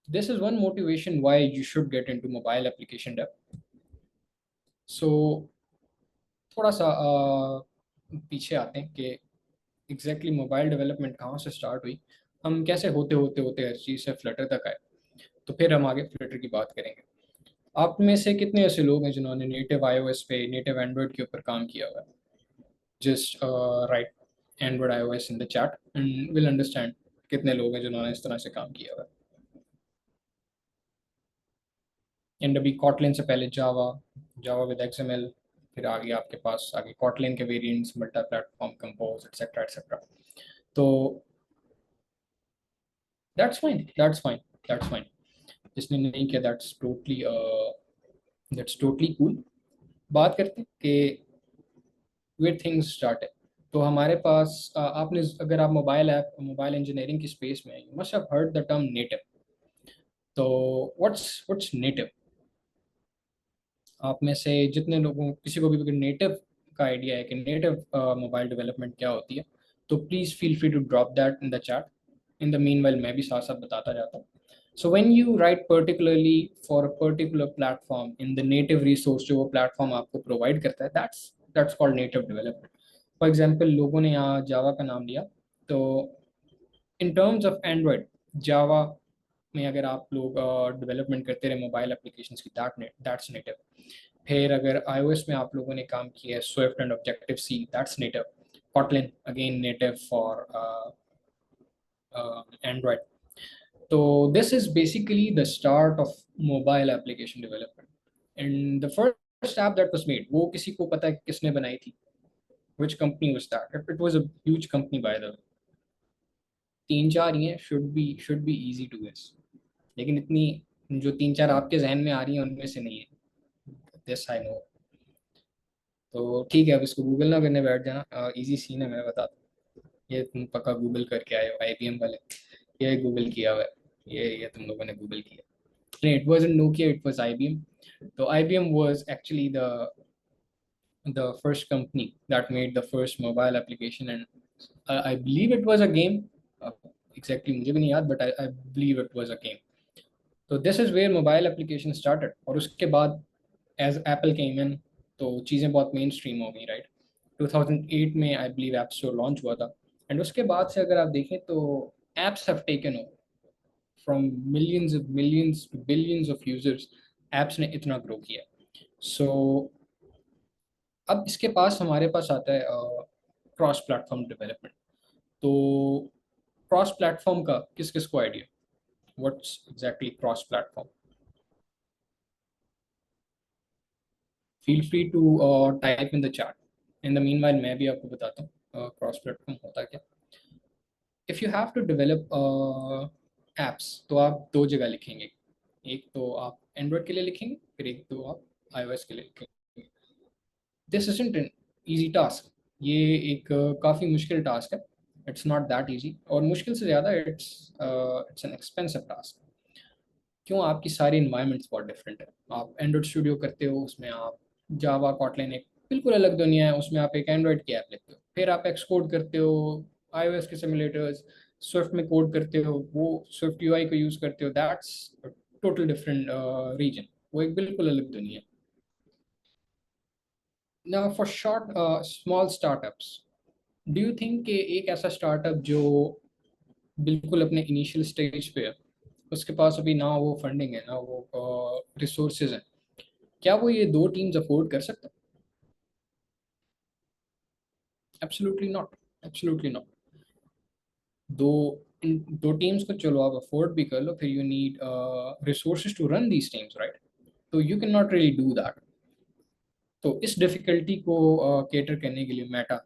This is one motivation why you should get into mobile application dev. So थोड़ा सा पीछे आते हैं कि एग्जैक्टली मोबाइल डेवलपमेंट कहाँ से स्टार्ट हुई, हम कैसे होते होते होते हर चीज़ से फ्लटर तक आए, तो फिर हम आगे फ्लटर की बात करेंगे। आप में से कितने ऐसे लोग हैं जिन्होंने नेटिव iOS पे, नेटिव एंड्रॉयड के ऊपर काम किया हुआ है? Just right Android iOS in the chat and will understand कितने लोग हैं जिन्होंने इस तरह से काम किया हुआ है। एंड अभी कॉटलिन से पहले जावा विद XML, फिर आगे आपके पास आगे कॉटलिन के variants, multi platform, compose, etcetera etcetera. तो दैट्स फाइन। जिसने नहीं किया दैट्स टोटली कूल। बात करते हैं कि वेयर थिंग्स स्टार्ट है। तो हमारे पास आपने, अगर आप मोबाइल इंजीनियरिंग की स्पेस में, you must have heard the term native. तो व्हाट्स नेटिव? आप में से जितने लोगों, किसी को भी नेटिव का आइडिया है कि नेटिव मोबाइल डेवलपमेंट क्या होती है, तो please feel free to drop that in the chat. In the meanwhile मैं भी साथ साथ बताता जाता हूँ। So when you write particularly for a particular platform in the native resource, जो वो प्लेटफॉर्म आपको प्रोवाइड करता है, that's called native development. For example, लोगों ने यहाँ जावा का नाम लिया, तो in terms of Android, Java में अगर आप लोग डेवलपमेंट करते रहे मोबाइल एप्लीकेशंस की, दैट्स नेटिव। फिर अगर iOS में आप लोगों ने काम किया है Swift and Objective C, that's native. Kotlin again native for Android. So this is basically the start of mobile application development. And the first app that was made, वो किसी को पता है किसने बनाई थी? Which company was that? It was a huge company by the way. 3-4 ही हैं, should be easy to guess. लेकिन इतनी जो 3-4 आपके जहन में आ रही हैं उनमें से नहीं है. This I know. तो ठीक है, अब इसको गूगल ना करने बैठ जाना, इजी सीन है, मैं बताता हूँ। ये तुम पक्का गूगल करके आए हो, IBM वाले, ये गूगल किया हुआ है, ये तुम लोगों ने गूगल किया नहीं, it wasn't Nokia, it was IBM. So IBM was actually the first company that made the first mobile application, and I believe it was a game. Exactly मुझे भी नहीं याद, but I believe it was a game. So this is where mobile application started. और उसके बाद as Apple came in, तो चीज़ें बहुत मेन स्ट्रीम हो गई, राइट। 2008 में I believe app store launch हुआ था, एंड उसके बाद से अगर आप देखें तो apps have taken over from millions to billions of users. Apps ने इतना ग्रो किया। सो अब इसके पास हमारे पास आता है क्रॉस प्लेटफॉर्म डेवलपमेंट। तो क्रॉस प्लेटफॉर्म का किस किस को idea, what's exactly cross platform? Feel free to type in the chat. In the meanwhile मैं भी आपको बताता हूँ क्रॉस प्लेटफॉर्म होता क्या। If you have to develop apps तो आप 2 जगह लिखेंगे, एक तो आप एंड्रॉयड के लिए लिखेंगे, फिर एक तो आप iOS के लिए लिखेंगे। This isn't an easy task, ये एक काफ़ी मुश्किल टास्क है। इट्स नॉट दैट ईजी, और मुश्किल से ज़्यादा इट्स एन एक्सपेंसिव टास्क। क्यों? आपकी सारी इन्वायरमेंट्स बहुत डिफरेंट है। आप एंड्रॉयड स्टूडियो करते हो, उसमें आप जावा कॉटलिन एक बिल्कुल अलग दुनिया है, उसमें आप एक एंड्रॉयड की ऐप लिखते हो। फिर आप एक्सकोड करते हो iOS के सिमुलेटर्स, स्विफ्ट में कोड करते हो, वो स्विफ्ट यूआई को यूज़ करते हो, दैट्स टोटल डिफरेंट रीजन, वो एक बिल्कुल अलग दुनिया। Now for short small startups, do you think कि एक ऐसा स्टार्टअप जो बिल्कुल अपने इनिशियल स्टेज पे है, उसके पास अभी ना वो फंडिंग है ना वो रिसोर्सेज हैं, क्या वो ये 2 टीम्स अफोर्ड कर सकता है? Absolutely not, absolutely not. इन 2 टीम्स को चलो आप अफोर्ड भी कर लो, फिर you need resources to run these teams, right? तो you can not really do that. तो इस डिफिकल्टी को केटर करने के लिए Meta,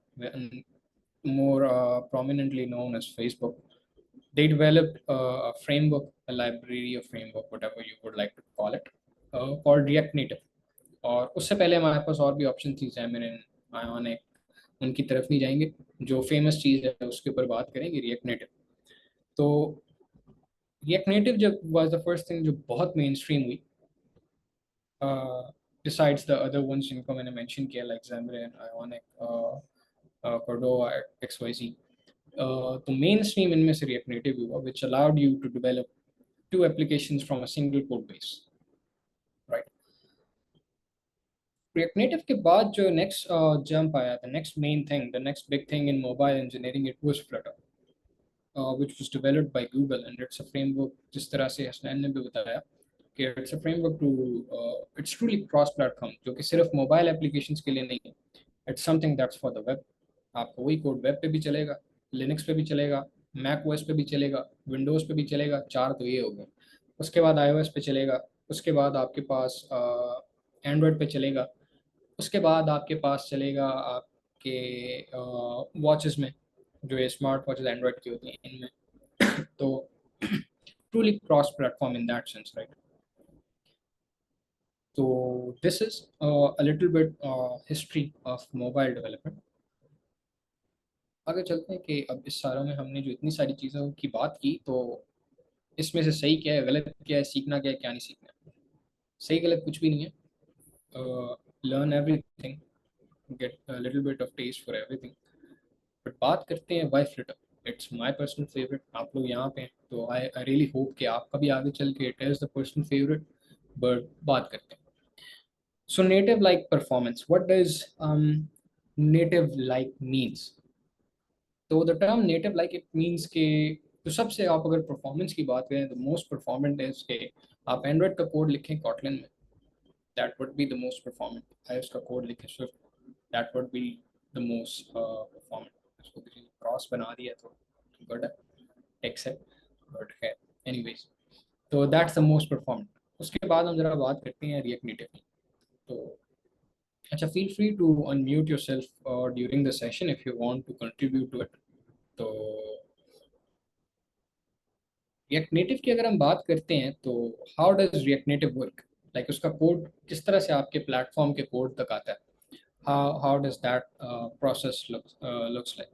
more prominently known as Facebook, they developed a framework, a library, a framework, whatever you would like to call it, called React Native. और उससे पहले हमारे पास और भी ऑप्शन थी, Xamarin, Ionic, उनकी तरफ नहीं जाएंगे। जो फेमस चीज़ है उसके ऊपर बात करेंगे, React Native। तो React Native जब was the first thing जो बहुत मेन स्ट्रीम हुई, besides the other ones जिनको मैंने मेंशन किया, like Xamarin, Ionic, Cordova, XYZ, तो मेन स्ट्रीम इनमें से React Native हुआ, which allowed you to develop 2 applications from a single code base, right? React Native के बाद जो next jump आया, the next main thing, the next big thing in mobile engineering, it was Flutter, which was developed by Google, and it's a framework, जिस तरह से हसनैन ने भी बताया कि it's a framework to it's truly cross platform, जो कि सिर्फ मोबाइल एप्लीकेशंस के लिए नहीं है, it's something that's for the web। आपको वही कोड वेब पे भी चलेगा, लिनक्स पे भी चलेगा, मैक ओएस पे भी चलेगा, विंडोज़ पे भी चलेगा, 4 तो ये हो गए। उसके बाद iOS पे चलेगा, उसके बाद आपके पास एंड्रॉयड पे चलेगा, उसके बाद आपके पास चलेगा आपके वॉचेस में, जो ये स्मार्ट वॉचेस एंड्रॉयड की होती हैं इनमें। तो truly cross platform in that sense, right? तो this is a little bit history of mobile development. आगे चलते हैं कि अब इस सारा में हमने जो इतनी सारी चीज़ों की बात की, तो इसमें से सही क्या है, गलत क्या है, सीखना क्या है, क्या नहीं सीखना है। सही गलत कुछ भी नहीं है। Learn everything, get a little bit of taste for everything. But बात करते हैं why Flutter. It's my personal favourite. आप लोग यहाँ पे हैं तो आई रियली होप कि आपका भी आगे चल के it is the personal favourite. But बात करते हैं, so native like performance, what does native like means? तो the term native like it means के, तो सबसे आप अगर परफॉर्मेंस की बात करें तो मोस्ट परफॉर्मेंट इज के आप एंड्रॉइड का कोड लिखें कॉटलिन में, that would be the most performant. IOS का कोड लिखें Swift, that would be the most performant. इसको किसी ने क्रॉस बना दिया तो गुड है, एक्सेप्ट, बट है एनीवेज। तो दैट्स द मोस्ट परफॉर्मेंट। उसके बाद हम जरा बात करते हैं रिएक्ट नेटिव की। तो अच्छा, feel free to unmute yourself during the session if you want to contribute to it. तो रिएक्ट नेटिव की अगर हम बात करते हैं तो how does React Native work, like उसका कोड किस तरह से आपके प्लेटफॉर्म के कोड तक आता है, how does that process looks like.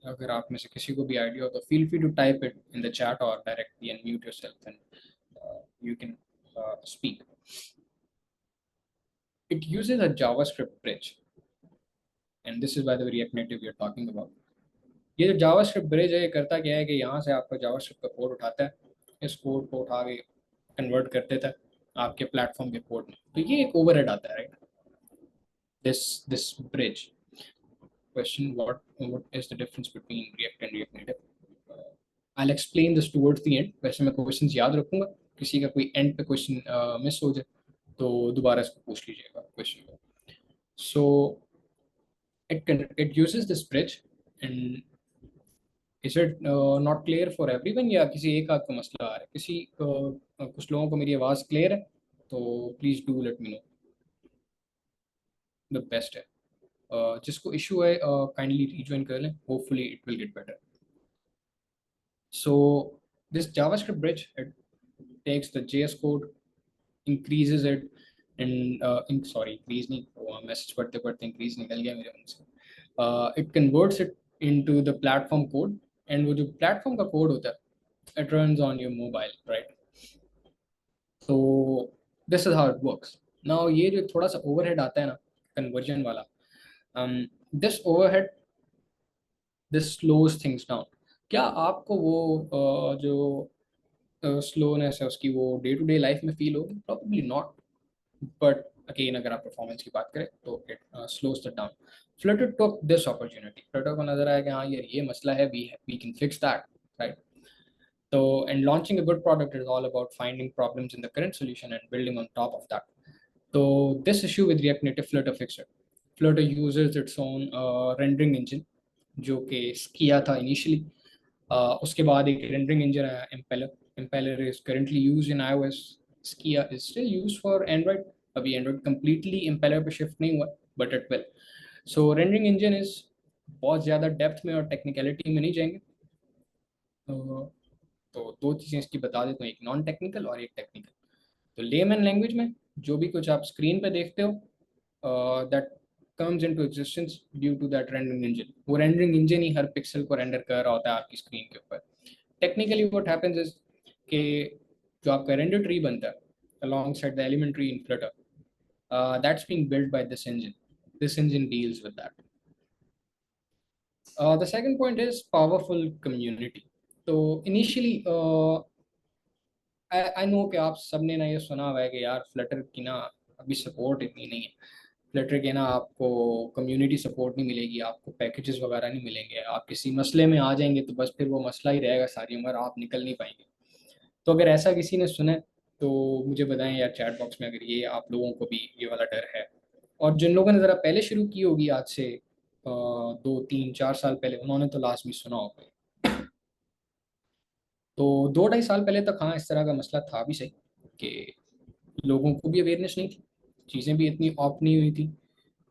अगर आप में से किसी को भी आइडिया हो तो feel free to type it in the chat और directly unmute yourself and you can speak. It uses a JavaScript bridge, and this is by the way React Native we are talking about. ये जो JavaScript bridge है, ये करता क्या है कि यहाँ से आपका JavaScript का कोड उठाता है, इस कोड को उठा के कन्वर्ट कर देता है आपके प्लेटफॉर्म के कोड में। तो ये एक ओवरहेड आता है, right? This bridge. Question: What is the difference between React and React Native? I'll explain this towards the end. वैसे मैं क्वेश्चंस याद रखूंगा, किसी का कोई एंड पे क्वेश्चन मिस हो जाए तो दोबारा इसको पूछ लीजिएगा क्वेश्चन को। So it uses this bridge, and is it not clear for everyone, या किसी एक आध को मसला आ रहा है? कुछ लोगों को मेरी आवाज़ क्लियर है तो please do let me no. The best है, जिसको इशू है काइंडली रीजॉइन कर लें, hopefully it will get better. So this JavaScript bridge, it takes the JS code, increases it, and increase नहीं, मैसेज पढ़ते पढ़ते increase निकल गया मेरे मुंह से। It converts it into the platform code, and वो जो platform का code होता है, it runs on your mobile, right? So this is how it works. Now ये जो थोड़ा सा overhead आता है ना conversion वाला, this overhead, this slows things down. क्या आपको वो जो स्लोनेस है उसकी वो डे टू डे लाइफ में फील होगी? प्रॉब्ली नॉट, बट अगेन अगर आप परफॉर्मेंस की बात करें तो it slows that down. Flutter took this opportunity, Flutter को नजर आया कि हाँ यार ये मसला है, we can fix that, right? तो and launching a good product is all about finding problems in the current solution and building on top of that. तो this issue with react native Flutter fixed it. Flutter uses its own rendering engine जो कि किया था इनिशियली। उसके बाद एक रेंडरिंग इंजन आया Impeller. Impeller is currently used in iOS. Skia is still used for Android. अभी Android completely Impeller पे शिफ्ट नहीं हुआ, but it will. So rendering engine is बहुत ज़्यादा डेप्थ में और टेक्निकलिटी में नहीं जाएंगे। तो दो चीज़ें इसकी बता देता हूँ, एक नॉन टेक्निकल और एक टेक्निकल। तो लेमैन लैंग्वेज में जो भी कुछ आप स्क्रीन पे देखते हो, that comes into existence due to that rendering engine. वो rendering engine ही हर पिक्सल को रेंडर कर रहा होता है आपकी स्क्रीन के ऊपर। टेक्निकली what happens is कि जो आपका रेंडर ट्री बनता है alongside the element tree in Flutter, that's being built by this engine. This engine deals with that. The second point is powerful community. तो initially I know कि आप सबने ना ये सुना हुआ है कि यार Flutter की ना अभी सपोर्ट इतनी नहीं है, फ्लटर के ना आपको कम्युनिटी सपोर्ट नहीं मिलेगी, आपको पैकेजेस वगैरह नहीं मिलेंगे, आप किसी मसले में आ जाएंगे तो बस फिर वो मसला ही रहेगा सारी उम्र, आप निकल नहीं पाएंगे। तो अगर ऐसा किसी ने सुना तो मुझे बताएं यार चैट बॉक्स में, अगर ये आप लोगों को भी ये वाला डर है। और जिन लोगों ने ज़रा पहले शुरू की होगी, आज से 2-3-4 साल पहले, उन्होंने तो लास्ट में सुना होगा। तो 2-2.5 साल पहले तक हाँ इस तरह का मसला था भी सही कि लोगों को भी अवेयरनेस नहीं थी, चीज़ें भी इतनी ऑप नहीं हुई थी।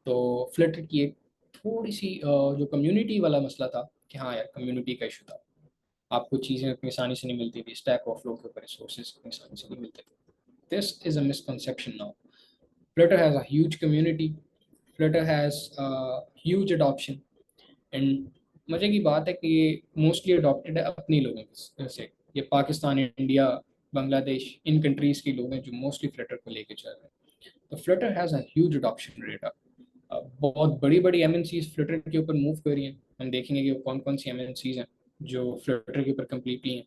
तो फ्लटर की एक थोड़ी सी जो कम्युनिटी वाला मसला था कि हाँ यार कम्युनिटी का इशू था, आपको चीज़ें इतनी आसानी से नहीं मिलती थी, स्टैक ओवरफ्लो के ऊपर रिसोर्सेज इतनी आसानी से नहीं मिलते थे। This is a misconception now. Flutter has a huge community, Flutter has huge adoption, and मज़े की बात है कि ये मोस्टली अडॉप्टेड है अपनी लोगों से। ये पाकिस्तान, इंडिया, बांग्लादेश, इन कंट्रीज़ के लोग हैं जो मोस्टली फ्लटर को लेके चल रहे हैं। तो Flutter has a huge adoption rate. बहुत बड़ी बड़ी MNCs फ्लटर के ऊपर मूव कर रही हैं। हम देखेंगे कि वो कौन कौन सी MNCs हैं जो फ्लटर के ऊपर कम्प्लीटली हैं।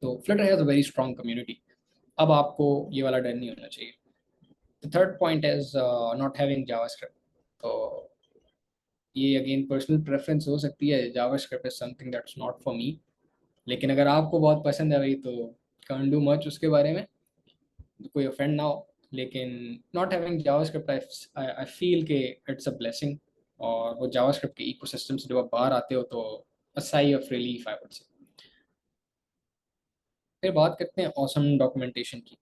तो Flutter has a very strong community. अब आपको ये वाला डर नहीं होना चाहिए। The third point is not having JavaScript. तो ये अगेन पर्सनल प्रेफरेंस हो सकती है, JavaScript is something that's not for me, लेकिन अगर आपको बहुत पसंद है भाई तो कांट डू मच उसके बारे में, कोई ऑफेंड ना हो। लेकिन not having JavaScript I feel के इट्स अ ब्लेसिंग, और वो जावास्क्रिप्ट के इकोसिस्टम से जब आप बाहर आते हो तो a sigh of relief I would say. फिर बात करते हैं ऑसम डॉक्यूमेंटेशन की।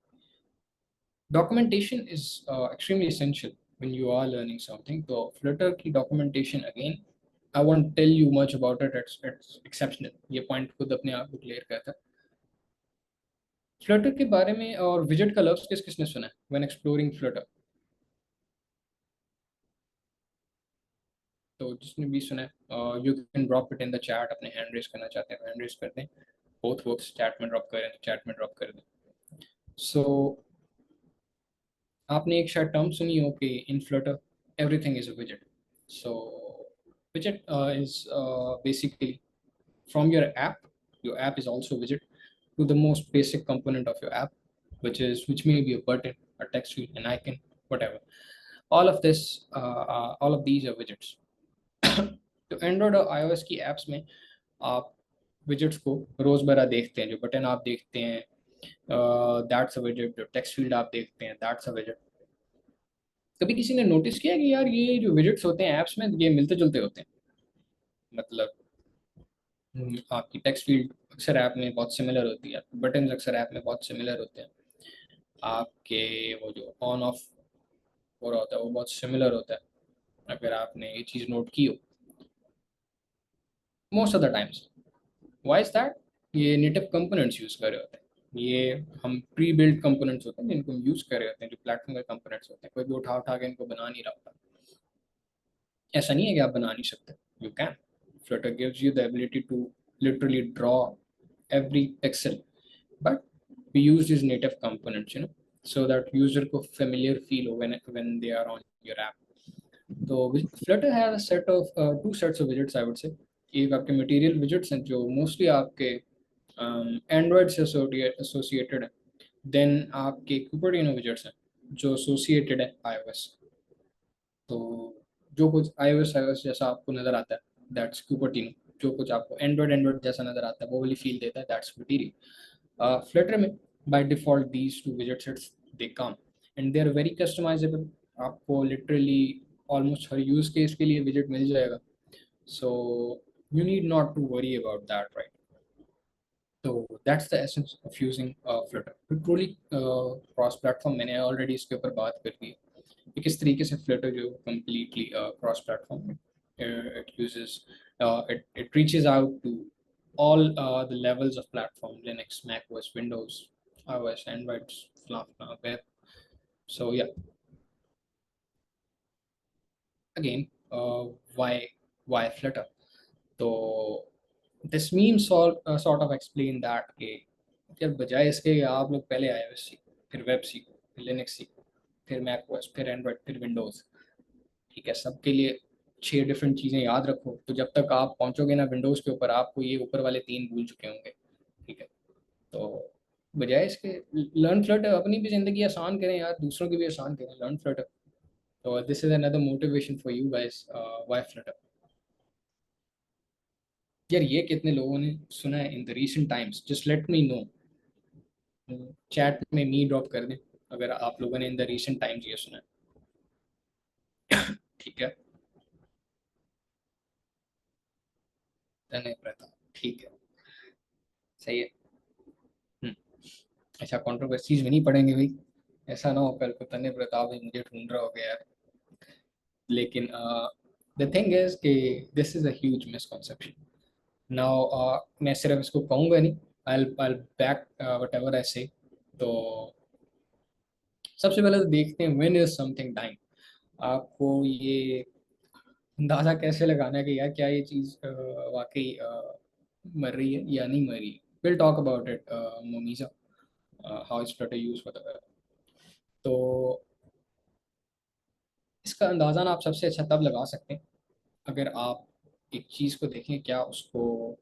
Documentation is extremely essential when you are learning something. तो फ्लटर की documentation again I won't tell you much about it, it's exceptional, ये पॉइंट खुद अपने आप को क्लियर करता है। फ्लटर के बारे में और विजेट का लफ्ज़ किस किसने सुना है व्हेन एक्सप्लोरिंग फ्लटर? तो जिसने भी सुना है you can drop it in the chat, अपने हैंड रेज करना चाहते हैं हैंड रेज कर दें, बोथ वर्क्स, चैट में ड्रॉप करें चैट में ड्रॉप कर दें। सो आपने एक शायद टर्म सुनी हो कि in Flutter everything is a विजेट। सो विजेट is basically from your app. Your app is also widget to the most basic component of your app, which may be a button, a text field, an icon, whatever. All of these are widgets. तो एंड्रॉयड और iOS की एप्स में आप विजेट्स को रोजमर्रा देखते हैं, जो बटन आप देखते हैं दैट्स अ विजेट, जो टेक्स्ट फील्ड आप देखते हैं दैट्स अ विजेट। कभी किसी ने नोटिस किया कि यार ये जो विजेट्स होते हैं एप्स में ये मिलते जुलते होते हैं? मतलब आपकी टेक्स्ट फील्ड अक्सर ऐप में बहुत सिमिलर होती है, बटन अक्सर ऐप में बहुत सिमिलर होते हैं, आपके वो जो ऑन ऑफ हो रहा होता है वो बहुत सिमिलर होता है, अगर आपने ये चीज़ नोट की हो most of the times. Why is that? ये नेटिव कंपोनेंट्स यूज़ कर रहे होते हैं, ये हम प्री बिल्ड कंपोनेंट्स होते हैं जिनको हम यूज़ कर रहे होते हैं, जो प्लेटफॉर्म के कंपोनेंट्स होते हैं, कोई भी उठा उठा के इनको बना नहीं रहा होता। ऐसा नहीं है कि आप बना नहीं सकते, you can. Flutter gives you the ability to literally draw every pixel, but we use these native components, so that user को familiar feel हो when they are on your app. तो Flutter has a set of two sets of widgets, I would say. एक आपके material widgets हैं जो mostly आपके Android से associated है, then आपके Cupertino widgets हैं जो associated है iOS। तो जो कुछ iOS जैसा आपको नज़र आता है दैट्स क्यूपर्टिनो, जो कुछ आपको एंड्रॉयड जैसा नज़र आता है वो वाली फील देता है दैट्स मटीरियल। फ्लटर में बाय डिफ़ॉल्ट दीज टू विजेट sets they come and they are very customisable. आपको लिटरली ऑलमोस्ट हर यूज़ केस के लिए विजेट मिल जाएगा, so you need not to worry about that, right? तो that's the essence of using Flutter. Truly cross platform, मैंने ऑलरेडी इसके ऊपर बात कर दी कि किस तरीके से फ्लटर जो completely cross platform, it uses it reaches out to all the levels of platform: Linux, Mac OS, Windows, iOS, Android, web. So yeah, again, why Flutter? So this meme sort of explain that कि यार बजाय इसके आप लोग पहले iOS सीखो, फिर वेब सीखो, फिर लिनक्स सीखो, फिर मैक ओएस, फिर एंड्रॉयड, फिर विंडोज़, ठीक है, सबके लिए 6 डिफरेंट चीज़ें याद रखो, तो जब तक आप पहुंचोगे ना विंडोज़ के ऊपर आपको ये ऊपर वाले 3 भूल चुके होंगे, ठीक है? तो बजाय इसके लर्न फ्लटर, अपनी भी ज़िंदगी आसान करें यार, दूसरों की भी आसान करें, लर्न फ्लटर। तो this is another motivation for you guys, why Flutter. यार ये कितने लोगों ने सुना है in the recent times? Just let me no, chat में मी ड्रॉप कर दें अगर आप लोगों ने इन द रीसेंट टाइम्स ये सुना है। ठीक है, धन्यवाद प्रताप, ठीक है, सही है। अच्छा, कंट्रोवर्सीज में नहीं पड़ेंगे भाई, ऐसा ना हो कल को तन्ने प्रताप भी मुझे ढूंढ रहा हो गया यार। लेकिन द थिंग इज कि this is a huge misconception. Now मैं सिर्फ इसको कहूँगा नहीं, I'll back whatever I say। तो सबसे पहले तो देखते हैं when is something dying। आपको ये अंदाज़ा कैसे लगाना है कि यार क्या ये चीज़ वाकई मर रही है या नहीं मर रही है? विल टॉक अबाउट इट मोमीजा, how is Flutter use for the web. तो इसका अंदाज़ा ना आप सबसे अच्छा तब लगा सकते हैं अगर आप एक चीज़ को देखें, क्या उसको,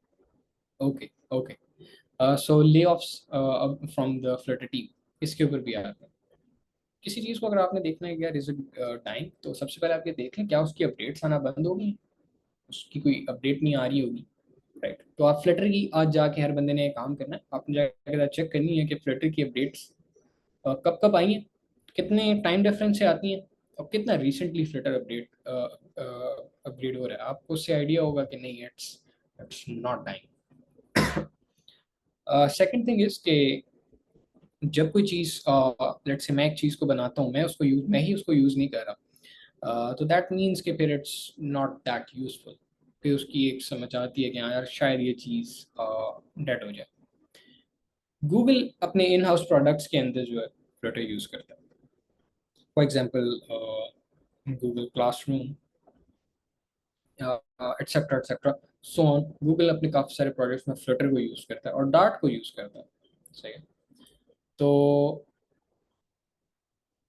ओके ओके, सो ले offs from the Flutter team, इसके ऊपर भी आते हैं। किसी चीज़ को अगर आपने देखना है कि यार इज इट टाइम, तो सबसे पहले आप ये देखें क्या उसकी अपडेट्स आना बंद हो गई, उसकी कोई अपडेट नहीं आ रही होगी, राइट। तो आप फ्लटर की आज जाके हर बंदे ने काम करना है, आपने जाके चेक करनी है कि फ्लटर की अपडेट्स कब कब आई हैं, कितने टाइम डिफरेंस से आती हैं, और कितना रिसेंटली फ्लटर अपग्रेड हो रहा है। आपको उससे आइडिया होगा कि नहीं, it's not time. Second thing is कि जब कोई चीज़, लेट्स से मैं एक चीज़ को बनाता हूँ, मैं ही उसको यूज़ नहीं कर रहा, तो दैट मीन्स कि फिर इट्स नॉट दैट यूजफुल। फिर उसकी एक समझ आती है कि हाँ यार शायद ये चीज़ डेड हो जाए। गूगल अपने इन हाउस प्रोडक्ट्स के अंदर जो है फ्लटर यूज़ करता है। For example Google classroom, etcetera etcetera so on. Google अपने काफ़ी सारे प्रोडक्ट्स में फ्लटर को यूज़ करता है और डार्ट को यूज़ करता है, सही है। तो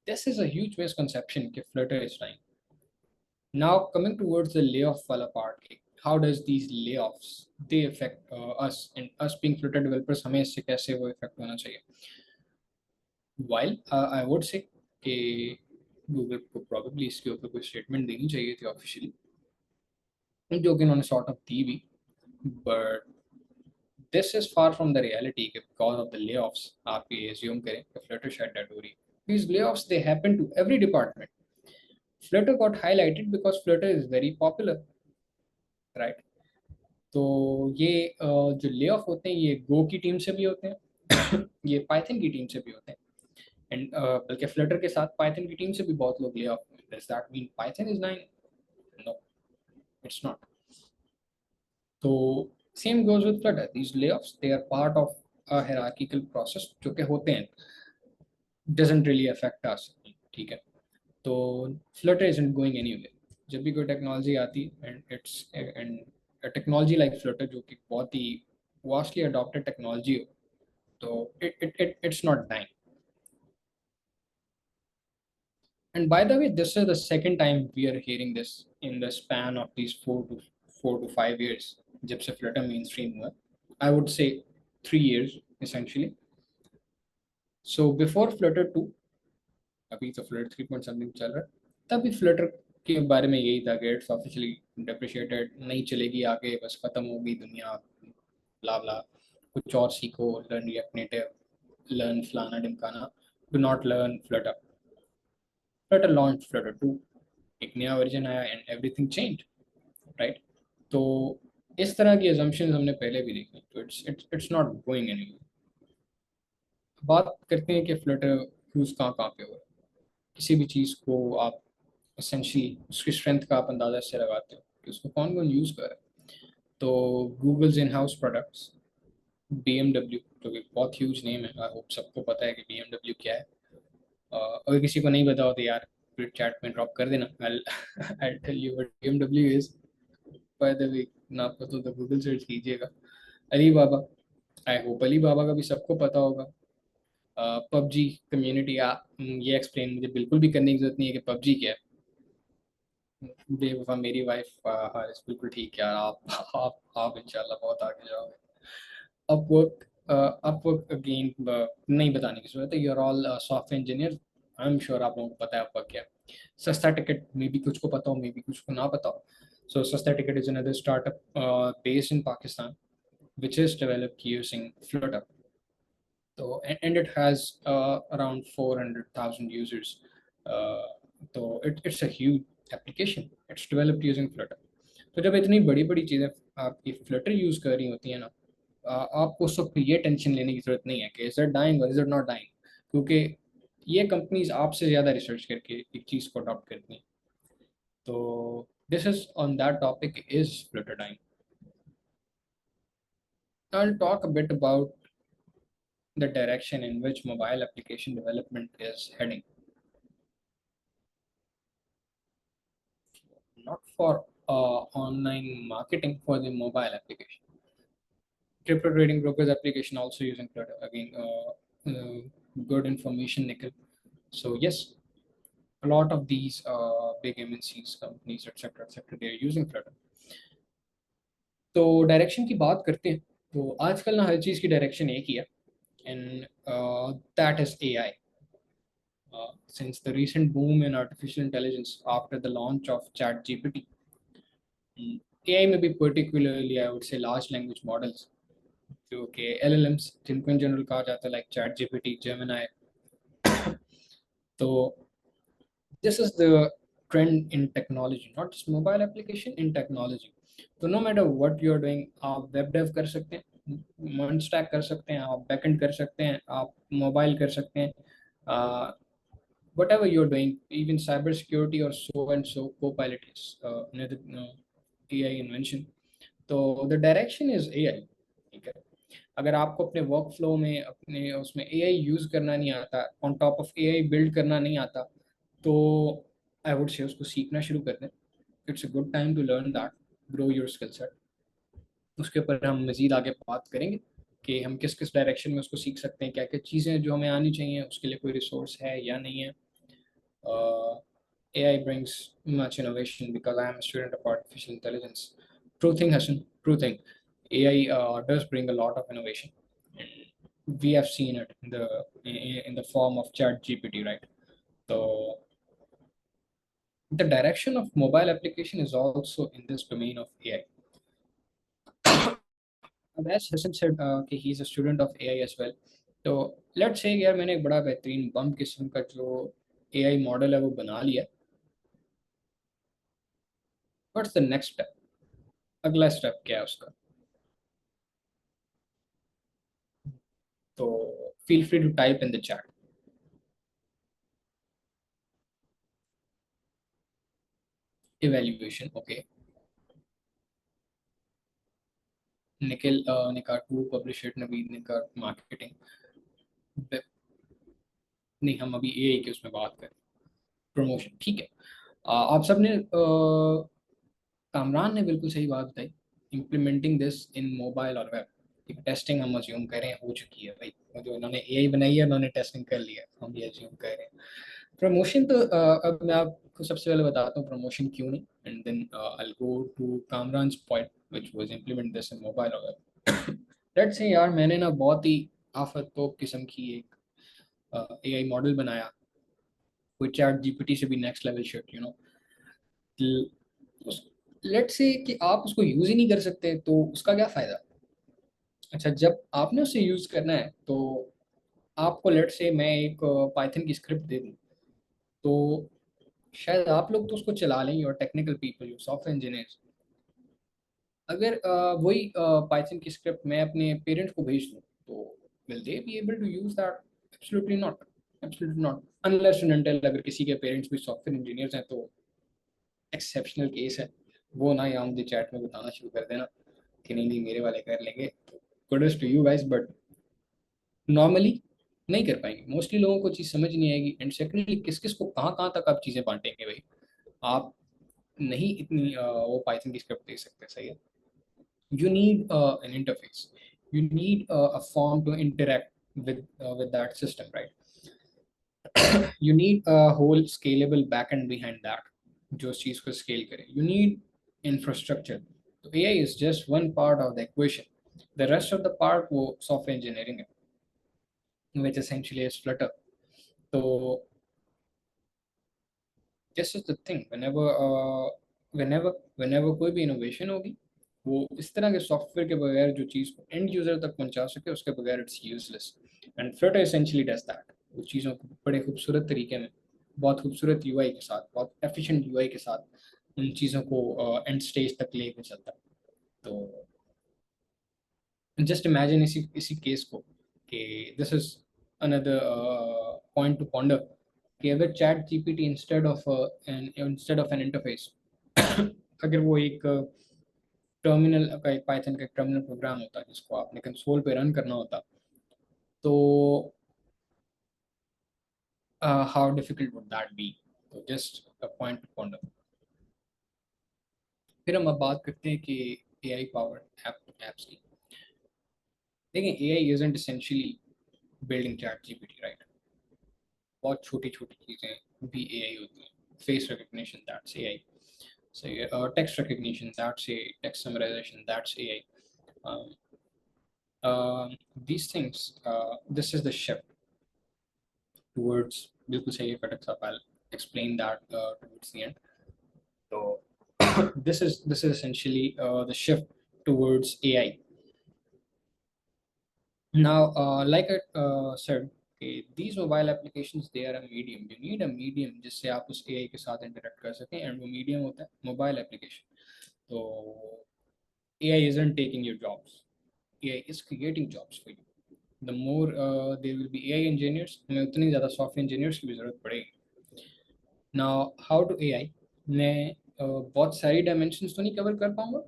this is a huge misconception कि Flutter is time. Now coming towards the layoff wala part, how does these layoffs they affect us, and us being Flutter developers हमें इससे कैसे वो इफेक्ट होना चाहिए? While I would say कि गूगल को probably इसके ऊपर कोई स्टेटमेंट देनी चाहिए थी ऑफिशियली, जो कि उन्होंने सॉर्ट ऑफ दी भी, but this is far from the reality कि बिकॉज ऑफ द layoffs आप ये एज्यूम करें कि फ्लटर शायद डेड हो रही है। These layoffs they happen to every department. Flutter got highlighted because Flutter is very popular, right? तो ये जो ले ऑफ होते हैं ये गो की टीम से भी होते हैं ये पाइथन की टीम से भी होते हैं, एंड बल्कि फ्लटर के साथ पाइथन की टीम से भी बहुत लोग lay off. Does that mean Python is nine? No, it's not. तो same goes with Flutter, these layoffs they are part of a hierarchical process जो कि होते हैं, डजंट रियली अफेक्ट अस, ठीक है। तो फ्लटर इजंट गोइंग एनीवेयर। जब भी कोई टेक्नोलॉजी आती एंड टेक्नोलॉजी लाइक फ्लटर जो कि बहुत ही वास्टली अडॉप्टेड टेक्नोलॉजी हो, तो it's not dying. And by the way, this is the second time we are hearing this in the span of these 4 to 5 years. जब से Flutter mainstream हुआ, I would say 3 years essentially. So before Flutter 2, अभी तो Flutter 3 point something चल रहा है, तभी Flutter के बारे में यही था कि it's officially depreciated, नहीं चलेगी आगे, बस खत्म होगी दुनिया, blah blah. कुछ और सीखो, learn React Native, learn फलाना ढिमकाना, do not learn Flutter. Flutter launched Flutter 2, एक नया वर्जन आया एंड एवरीथिंग चेंज, राइट। तो इस तरह की assumptions हमने पहले भी देखी, तो इट्स नॉट गोइंग एनीवेयर। बात करते हैं कि फ्लटर यूज़ कहाँ कहाँ पे हो रहा है। किसी भी चीज़ को आप एसेंशियली उसकी स्ट्रेंथ का आप अंदाज़ा से लगाते हो कि उसको कौन कौन यूज़ कर रहा है। तो Google's in house products, BMW जो कि बहुत ह्यूज नेम है, आई होप सबको पता है कि BMW क्या है। अगर किसी को नहीं पता हो तो यार फिर चैट में ड्रॉप कर देना, I'll tell you what BMW is. By the way, ना पता तो गूगल सर्च कीजिएगा। अली बाबा, आई होप अली बाबा का भी सबको पता होगा। पबजी कम्युनिटी, ये एक्सप्लेन मुझे बिल्कुल भी करने की जरूरत नहीं है कि पबजी क्या है। बेवफा मेरी वाइफ हारिस, बिल्कुल ठीक है, आप इंशाल्लाह बहुत आगे जाओगे। अपवर्क, अपवर्क अगेन नहीं बताने की जरूरत है, you're all software engineer, I am sure आप लोगों को पता है अपवर्क क्या है। सस्ता टिकट, मे बी कुछ को पता हो, मे बी कुछ को ना पता हो। सो सस्ता ticket is another startup based in Pakistan which is developed using Flutter. So and it has around 400,000 users. तो it's a huge application. It's developed using Flutter. तो जब इतनी बड़ी बड़ी चीज़ें आपकी Flutter यूज़ कर रही होती हैं ना, आपको उस वक्त ये टेंशन लेने की ज़रूरत नहीं है कि इज इट डाइंग और इज इट नॉट डाइंग, क्योंकि ये कंपनीज आपसे ज़्यादा रिसर्च करके एक चीज़ को अडॉप्ट करती हैं। तो this is on that topic, is Flutter dying? I'll talk a bit about the direction in which mobile application development is heading. Not for online marketing, for the mobile application. Crypto trading brokers application also using Flutter. Again, good information, Nikhil. So yes, a lot of these big MNCs, companies, etc., they are using Flutter. तो डायरेक्शन की बात करते हैं, तो आजकल ना हर चीज़ की डायरेक्शन एक ही है, and that is AI. Since the recent boom in artificial intelligence after the launch of ChatGPT, AI में भी particularly I would say large language models जो कि LLMs जिनको in general कहा जाता है like ChatGPT, Gemini. तो this is the trend in technology, not just mobile application, in technology. तो no matter what you are doing, आप web dev कर सकते हैं, one stack कर सकते हैं, आप backend कर सकते हैं, आप mobile कर सकते हैं, whatever you're doing, even cyber security or so and so, Copilot is another AI invention. तो the direction is AI. ठीक है, अगर आपको अपने वर्क फ्लो में अपने उसमें AI यूज़ करना नहीं आता, on top of AI build करना नहीं आता, तो आई वुड से उसको सीखना शुरू कर दें. It's a good time to learn that, grow your skill set. उसके ऊपर हम मज़ीद आगे बात करेंगे कि हम किस किस डायरेक्शन में उसको सीख सकते हैं, क्या क्या चीज़ें जो हमें आनी चाहिए, उसके लिए कोई रिसोर्स है या नहीं है. AI brings much innovation because I am a student of artificial intelligence. True thing, Hassan, true thing. AI does bring a lot of innovation. And we have seen it in the form of ChatGPT, right? So the direction of mobile application is also in this domain of AI. As Hassan said, he is a student of AI as well. तो let's say यार मैंने एक बड़ा बेहतरीन बम किस्म का जो AI मॉडल है वो बना लिया. What's the next step? अगला स्टेप क्या है उसका? तो feel free to type in the chat. Evaluation, okay. Nikhil, Nikat 2 publish it, Naveed Nikat marketing. नहीं, हम अभी AI के उसमें बात करें. प्रमोशन, ठीक है. आप सब ने कामरान ने बिल्कुल सही बात बताई. इम्प्लीमेंटिंग दिस इन मोबाइल और वेब. टेस्टिंग हम अज्यूम करें हो चुकी है भाई, जो इन्होंने AI बनाई है उन्होंने टेस्टिंग कर लिया, हम भी अज्यूम कर रहे हैं. प्रमोशन तो अब मैं आपको सबसे पहले बताता हूँ प्रमोशन क्यों नहीं, and then I will go to Kamran's point which was implement this in mobile और वेब. लेट्स से यार मैंने ना बहुत ही आफत तो किस्म की एक AI मॉडल बनाया, कोई चैट GPT से भी next level shit, you know. Let's say कि आप उसको यूज ही नहीं कर सकते, तो उसका क्या फायदा? अच्छा, जब आपने उसे यूज करना है तो आपको लेट्स से मैं एक पाइथन की स्क्रिप्ट दे दूं, तो शायद आप लोग तो उसको चला लें, और technical people, you software engineers. अगर वही पाइथन की स्क्रिप्ट मैं अपने पेरेंट्स को भेज दूं, तो will they be able to use that? Absolutely not, absolutely not. Unless and until अगर किसी के पेरेंट्स भी सॉफ्टवेयर इंजीनियर्स हैं, तो एक्सेप्शनल केस है, वो ना यहाँ मुझे चैट में बताना शुरू कर देना कि नहीं नहीं मेरे वाले कर लेंगे. Kudos to you guys, but normally नहीं कर पाएंगे. मोस्टली लोगों को चीज़ समझ नहीं आएगी. एंड सेकेंडली, किस किस को कहाँ कहाँ तक आप चीज़ें बांटेंगे भाई? आप नहीं इतनी वो पाइथन की स्क्रिप्ट दे सकते. सही है. You need an interface. You need a form to interact with that system, right? You need a whole scalable backend behind that, जो उस चीज़ को scale करे. You need infrastructure. So AI is just one part of the equation. The rest of the part वो software engineering है, which essentially is Flutter. So this is the thing. Whenever कोई भी innovation होगी, वो इस तरह के सॉफ्टवेयर के बगैर जो चीज़ को एंड यूज़र तक पहुंचा सके, उसके बगैर it's useless. And Flutter essentially does that. वो चीज़ों को बड़े खूबसूरत तरीके में, बहुत खूबसूरत UI के साथ, बहुत एफिशिएंट UI के साथ उन चीज़ों को एंड स्टेज तक लेके चलता है. तो जस्ट इमेजिन इसी केस को कि this is another point to ponder, कि अगर chat GPT instead of N interface अगर वो एक टर्मिनल का, एक पाइथन का एक टर्मिनल प्रोग्राम होता है जिसको आपने कंसोल पे रन करना होता, तो how difficult would that be? तो just a point to ponder. फिर हम अब बात करते हैं कि AI पावर्ड एप्स की. देखिए, AI isn't essentially building chat GPT, right? बहुत छोटी छोटी चीज़ें भी AI होती हैं. Face recognition, that's AI. So text recognition, that's AI. Text summarization, that's AI. These things, this is the shift towards, बिल्कुल सही है खटक साहब. I'll explain that towards the end. So this is essentially the shift towards AI. Now, like I said, okay, these mobile applications, they are a medium. You need a medium जिससे आप उस AI के साथ interact कर सकें, and वो medium होता है mobile application. तो AI isn't taking your jobs. AI is creating jobs for you. The more there will be AI engineers, हमें उतनी ज़्यादा software engineers की भी ज़रूरत पड़ेगी. Now, how to AI? मैं बहुत सारी dimensions तो नहीं cover कर पाऊँगा.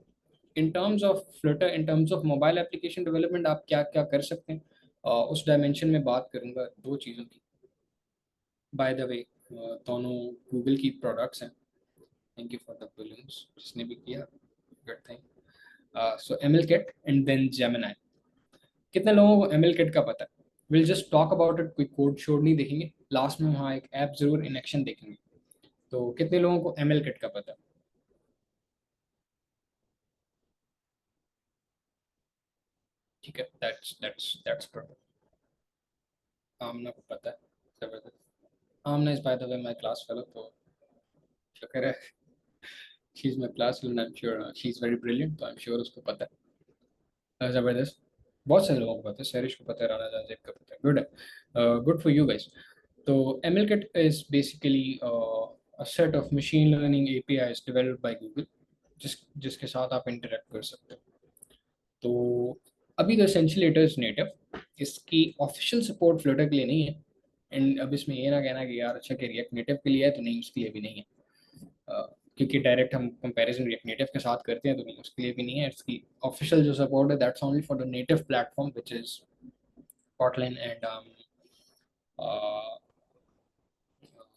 In terms of Flutter, in terms of mobile application development, आप क्या क्या कर सकते हैं, उस dimension में बात करूँगा दो चीज़ों की. By the way, दोनों Google की products हैं. Thank you for the balloons. जिसने भी किया, good thing. So MLKit and then Gemini. कितने लोगों को MLKit का पता है? We'll just talk about it. कोई कोड शोड नहीं देखेंगे. लास्ट में वहाँ एक ऐप जरूर इन एक्शन देखेंगे. तो कितने लोगों को MLKit का पता है? ठीक है, that's perfect. आमना को पता है, जबरदस्त. Amna is, by the way, my class fellow. तो शुक्र है, she's my class fellow. I'm sure she's very brilliant. तो I'm sure उसको पता है. जबरदस्त. बहुत सारे लोगों को पता है. सैरिश को पता है, राना जान को पता है. Good है. Good for you guys. तो MLKit is basically a set of machine learning APIs developed by Google, जिसके साथ आप interact कर सकते हो. तो अभी तो essentially it is native. इसकी ऑफिशियल सपोर्ट फ्लटर के लिए नहीं है. एंड अब इसमें ये ना कहना कि यार अच्छा कि रिएक्ट नेटिव के लिए है तो नहीं, उसके लिए भी नहीं है. क्योंकि डायरेक्ट हम कंपैरिजन रिएक्ट नेटिव के साथ करते हैं तो नहीं, उसके लिए भी नहीं है. इसकी ऑफिशियल जो सपोर्ट है that's only for the native platform which is Kotlin and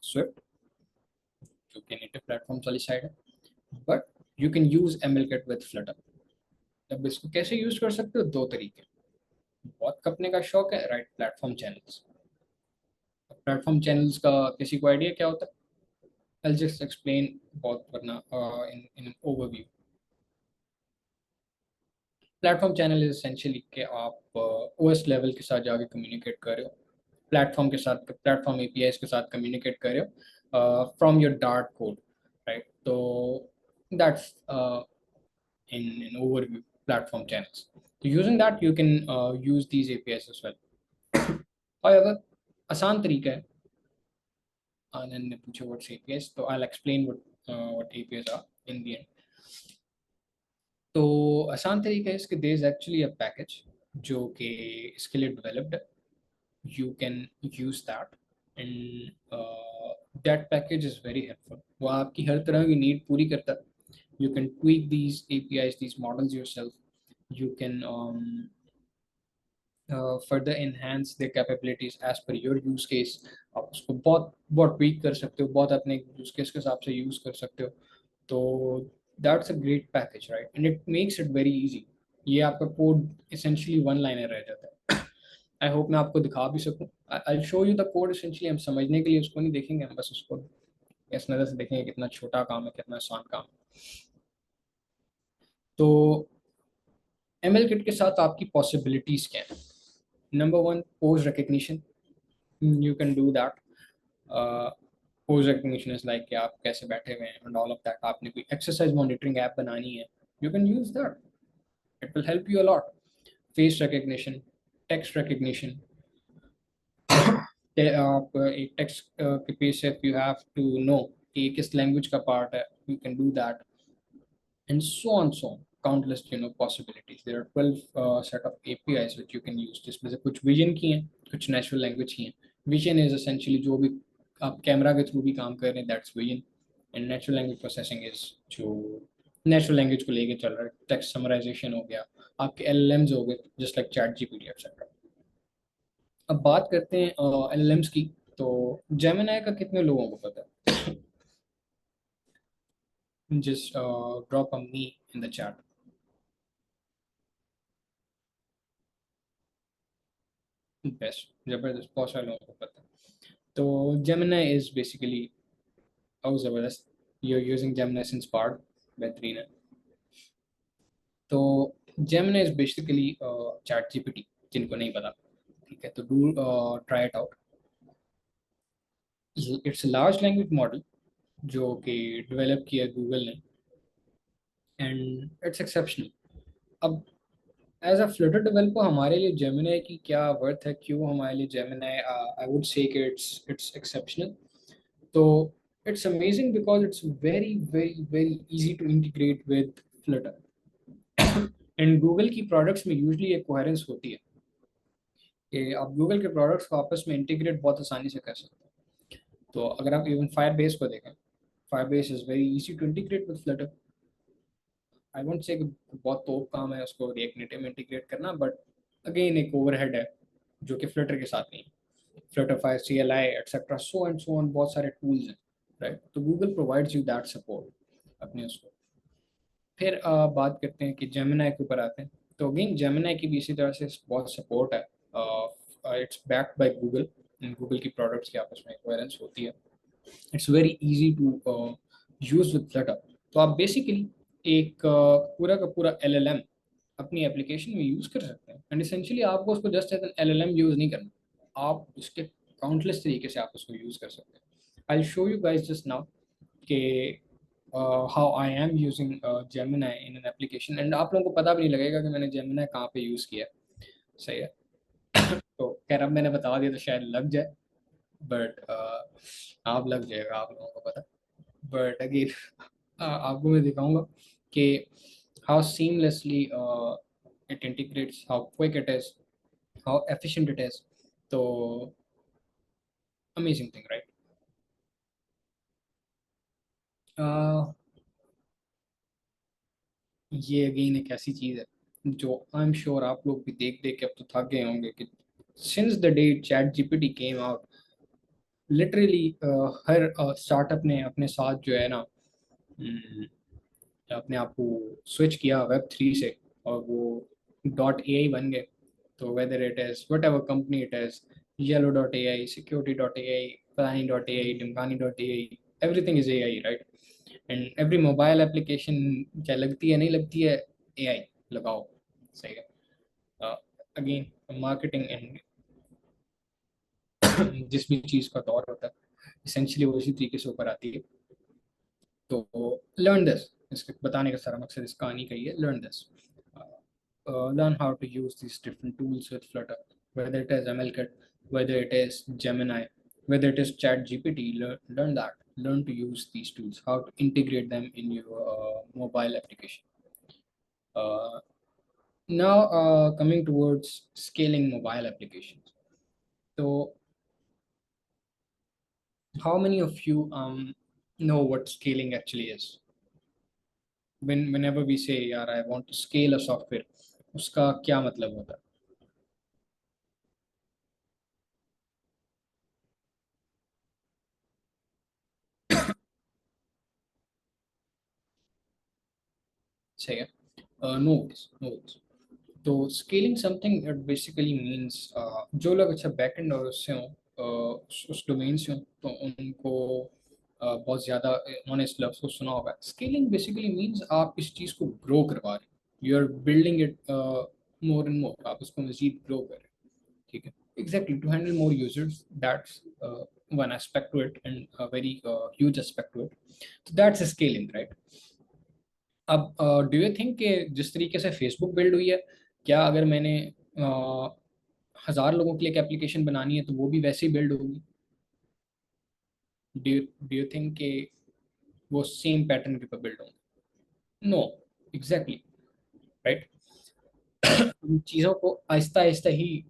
Swift, जो कि नेटिव प्लेटफॉर्म वाली साइड है. But you can use MLKit with Flutter. अब इसको कैसे यूज कर सकते हो? दो तरीके. बहुत कपने का शौक है, right platform channels. Platform channels का किसी को आइडिया क्या होता है? I'll just explain बहुत वरना in overview. Platform channel is essentially कि आप OS लेवल के साथ जाके कम्युनिकेट कर रहे हो, प्लेटफॉर्म के साथ, प्लेटफॉर्म APIs के साथ कम्युनिकेट कर रहे हो from your dart code, right. तो that's in overview platform channels. So using that you can use these APIs as well. However, आसान तरीका है. आनंद ने पूछा what's APIs, तो I'll explain what APIs are in the end. तो आसान तरीका है इसके, there is actually a package जो कि इसके लिए developed है. You can use that and that package is very helpful. वो आपकी हर तरह की नीड पूरी करता है. You can tweak these APIs, these models yourself. You can further enhance their capabilities as per your use case. आप उसको बहुत tweak कर सकते हो, बहुत अपने use case के हिसाब से use कर सकते हो. तो that's a great package, right? And it makes it very easy. ये आपका कोड essentially one liner रह जाता है. I hope मैं आपको दिखा भी सकूं. I'll show you the code essentially. हम समझने के लिए उसको नहीं देखेंगे, हम बस उसको इस नज़र से देखेंगे कितना छोटा काम है, कितना आसान काम है. तो MLKit के साथ आपकी पॉसिबिलिटीज़ क्या हैं? Number 1, pose recognition. You can do that. Pose recognition is like कि आप कैसे बैठे हुए हैं एंड ऑल ऑफ दैट. आपने कोई एक्सरसाइज मॉनिटरिंग ऐप बनानी है, you can use that. It will help you a lot. Face recognition, text recognition. आप एक टेक्स्ट के पेज से यू हैव टू नो कि किस लैंग्वेज का पार्ट है, you can do that. And so on, countless possibilities. There are 12 set of APIs which you can use. जिसमें से कुछ विजन की हैं, कुछ नेचुरल लैंग्वेज की हैं. विजन इज एसेंशियली जो भी आप कैमरा के थ्रू भी काम कर रहे हैं, that's vision. And natural language processing is जो नेचुरल लैंग्वेज को लेके चल रहा है. टेक्स्ट समराइजेशन हो गया, आपके LLMs हो गए जस्ट लाइक ChatGPT एक्सेट्रा. अब बात करते हैं LLMs की. तो Gemini का कितने लोगों को पता है? Just drop a me in the chat. Best, जबरदस्त, बहुत सारे लोगों को पता है. तो Gemini is basically, how जबरदस्त, you're using Gemini since Bard, बेहतरीन है. तो Gemini is basically ChatGPT, जिनको नहीं पता, ठीक है, तो do try it out. It's a large language model जो कि डेवलप किया गूगल ने. and it's exceptional. अब एज अ फ्लटर डेवलपर हमारे लिए जेमिनाई की क्या वर्थ है, क्यों हमारे लिए जेमिनाई, आई वुड से कि इट्स एक्सेप्शनल. तो it's amazing because it's very very very easy to integrate with Flutter. And Google की प्रोडक्ट्स में यूजली एक कोहेरेंस होती है कि आप गूगल के प्रोडक्ट्स को आपस में इंटीग्रेट बहुत आसानी से कर सकते हैं. तो अगर आप इवन फायरबेस को देखें, Firebase is very easy to integrate with Flutter. I won't say बहुत तोप काम है उसको रिएक्ट नेटिव में इंटीग्रेट करना, बट अगेन एक ओवरहेड है जो कि फ्लटर के साथ नहीं. Flutter 5 CLI etcetera so and so on, बहुत सारे टूल्स हैं, राइट. तो Google provides you that support अपने उसको. फिर बात करते हैं कि जेमिनाई के ऊपर आते हैं. तो अगेन जेमिनाई की भी इसी तरह से बहुत सपोर्ट है. It's backed by Google, Google की प्रोडक्ट्स की आपस में कोहेरेंस होती है. It's very easy to use with Flutter. तो आप बेसिकली एक पूरा का पूरा LLM अपनी एप्लीकेशन में यूज़ कर सकते हैं. एंड इसेंशियली आपको उसको just as an LLM use नहीं करना, आप उसके काउंटलेस तरीके से आप उसको यूज़ कर सकते हैं. I will show you guys just now कि how I am using Gemini in an application. And आप लोगों को पता भी नहीं लगेगा कि मैंने Gemini कहाँ पे यूज़ किया. सही है. तो खैर अब मैंने बता दिया तो शायद लग जाए, बट आप लग जाएगा, आप लोगों को पता. बट अगेन आपको मैं दिखाऊंगा कि how seamlessly it integrates, how quick it is, how efficient it is. So amazing thing, right? ये अगेन एक ऐसी चीज़ है जो आई एम श्योर आप लोग भी देख देख के अब तो थक गए होंगे कि since the day ChatGPT came out, literally her startup ने अपने साथ जो है ना अपने आप को स्विच किया Web3 से, और वो .ai बन गए. तो weather it is what ever company it is, Yellow.ai, Security.ai, Planning.ai, Dimkani.ai, everything is AI, right? And every mobile application क्या लगती है नहीं लगती है, AI लगाओ. सही है. अगेन मार्केटिंग एंड जिस भी चीज़ का दौर होता है इसेंशियली वो इसी तरीके से ऊपर आती है. तो लर्न दिस, इसके बताने का सारा मकसद इस कहानी का ही है. Learn this, learn how to use these different tools with Flutter, whether it is MLKit, whether it is Gemini, whether it is ChatGPT. Learn that. Learn to use these tools, how to integrate them in your mobile application. Now, coming towards scaling mobile applications. So, how many of you know what scaling actually is? Whenever we say, "यार, I want to scale a software," उसका क्या मतलब होता है? सही है. No worries, no worries. तो scaling something it basically means जो लोग अच्छा बैकएंड और उससे हों, उस डोमेन से हों, तो उनको बहुत ज़्यादा उन्होंने इस लफ्ज़ को सुना होगा. स्केलिंग बेसिकली मीन्स आप इस चीज़ को ग्रो करवा रहे हैं, you are building it more and more, आप उसको मज़ीद ग्रो कर रहे हैं. ठीक है. Exactly, to handle more users, that's one aspect to it and a very huge aspect to it. So that's scaling, right? अब डू यू थिंक कि जिस तरीके से फेसबुक बिल्ड हुई है, क्या अगर मैंने 1000 लोगों के लिए एक एप्लीकेशन बनानी है तो वो भी वैसे ही बिल्ड होगी? डू यू थिंक कि वो सेम पैटर्न के ऊपर बिल्ड होंगे? No, exactly, right. हम चीज़ों को आहिस्ता आहिस्ता ही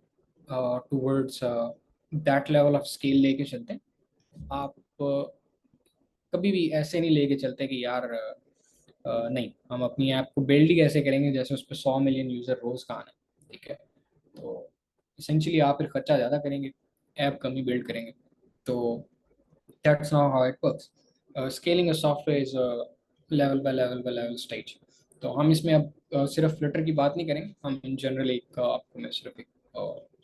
towards that level of scale लेके चलते हैं. आप कभी भी ऐसे नहीं लेके चलते कि यार नहीं, हम अपनी ऐप को बिल्ड ही कैसे करेंगे जैसे उस पर 100 मिलियन यूज़र रोज़ का आना है. ठीक है. तो इसेंशियली आप फिर खर्चा ज़्यादा करेंगे, ऐप कम ही बिल्ड करेंगे. तो that's not how it works. Scaling a software is level by level stage. तो हम इसमें अब सिर्फ फ्लटर की बात नहीं करेंगे, हम इन जनरल एक आपको मैं सिर्फ एक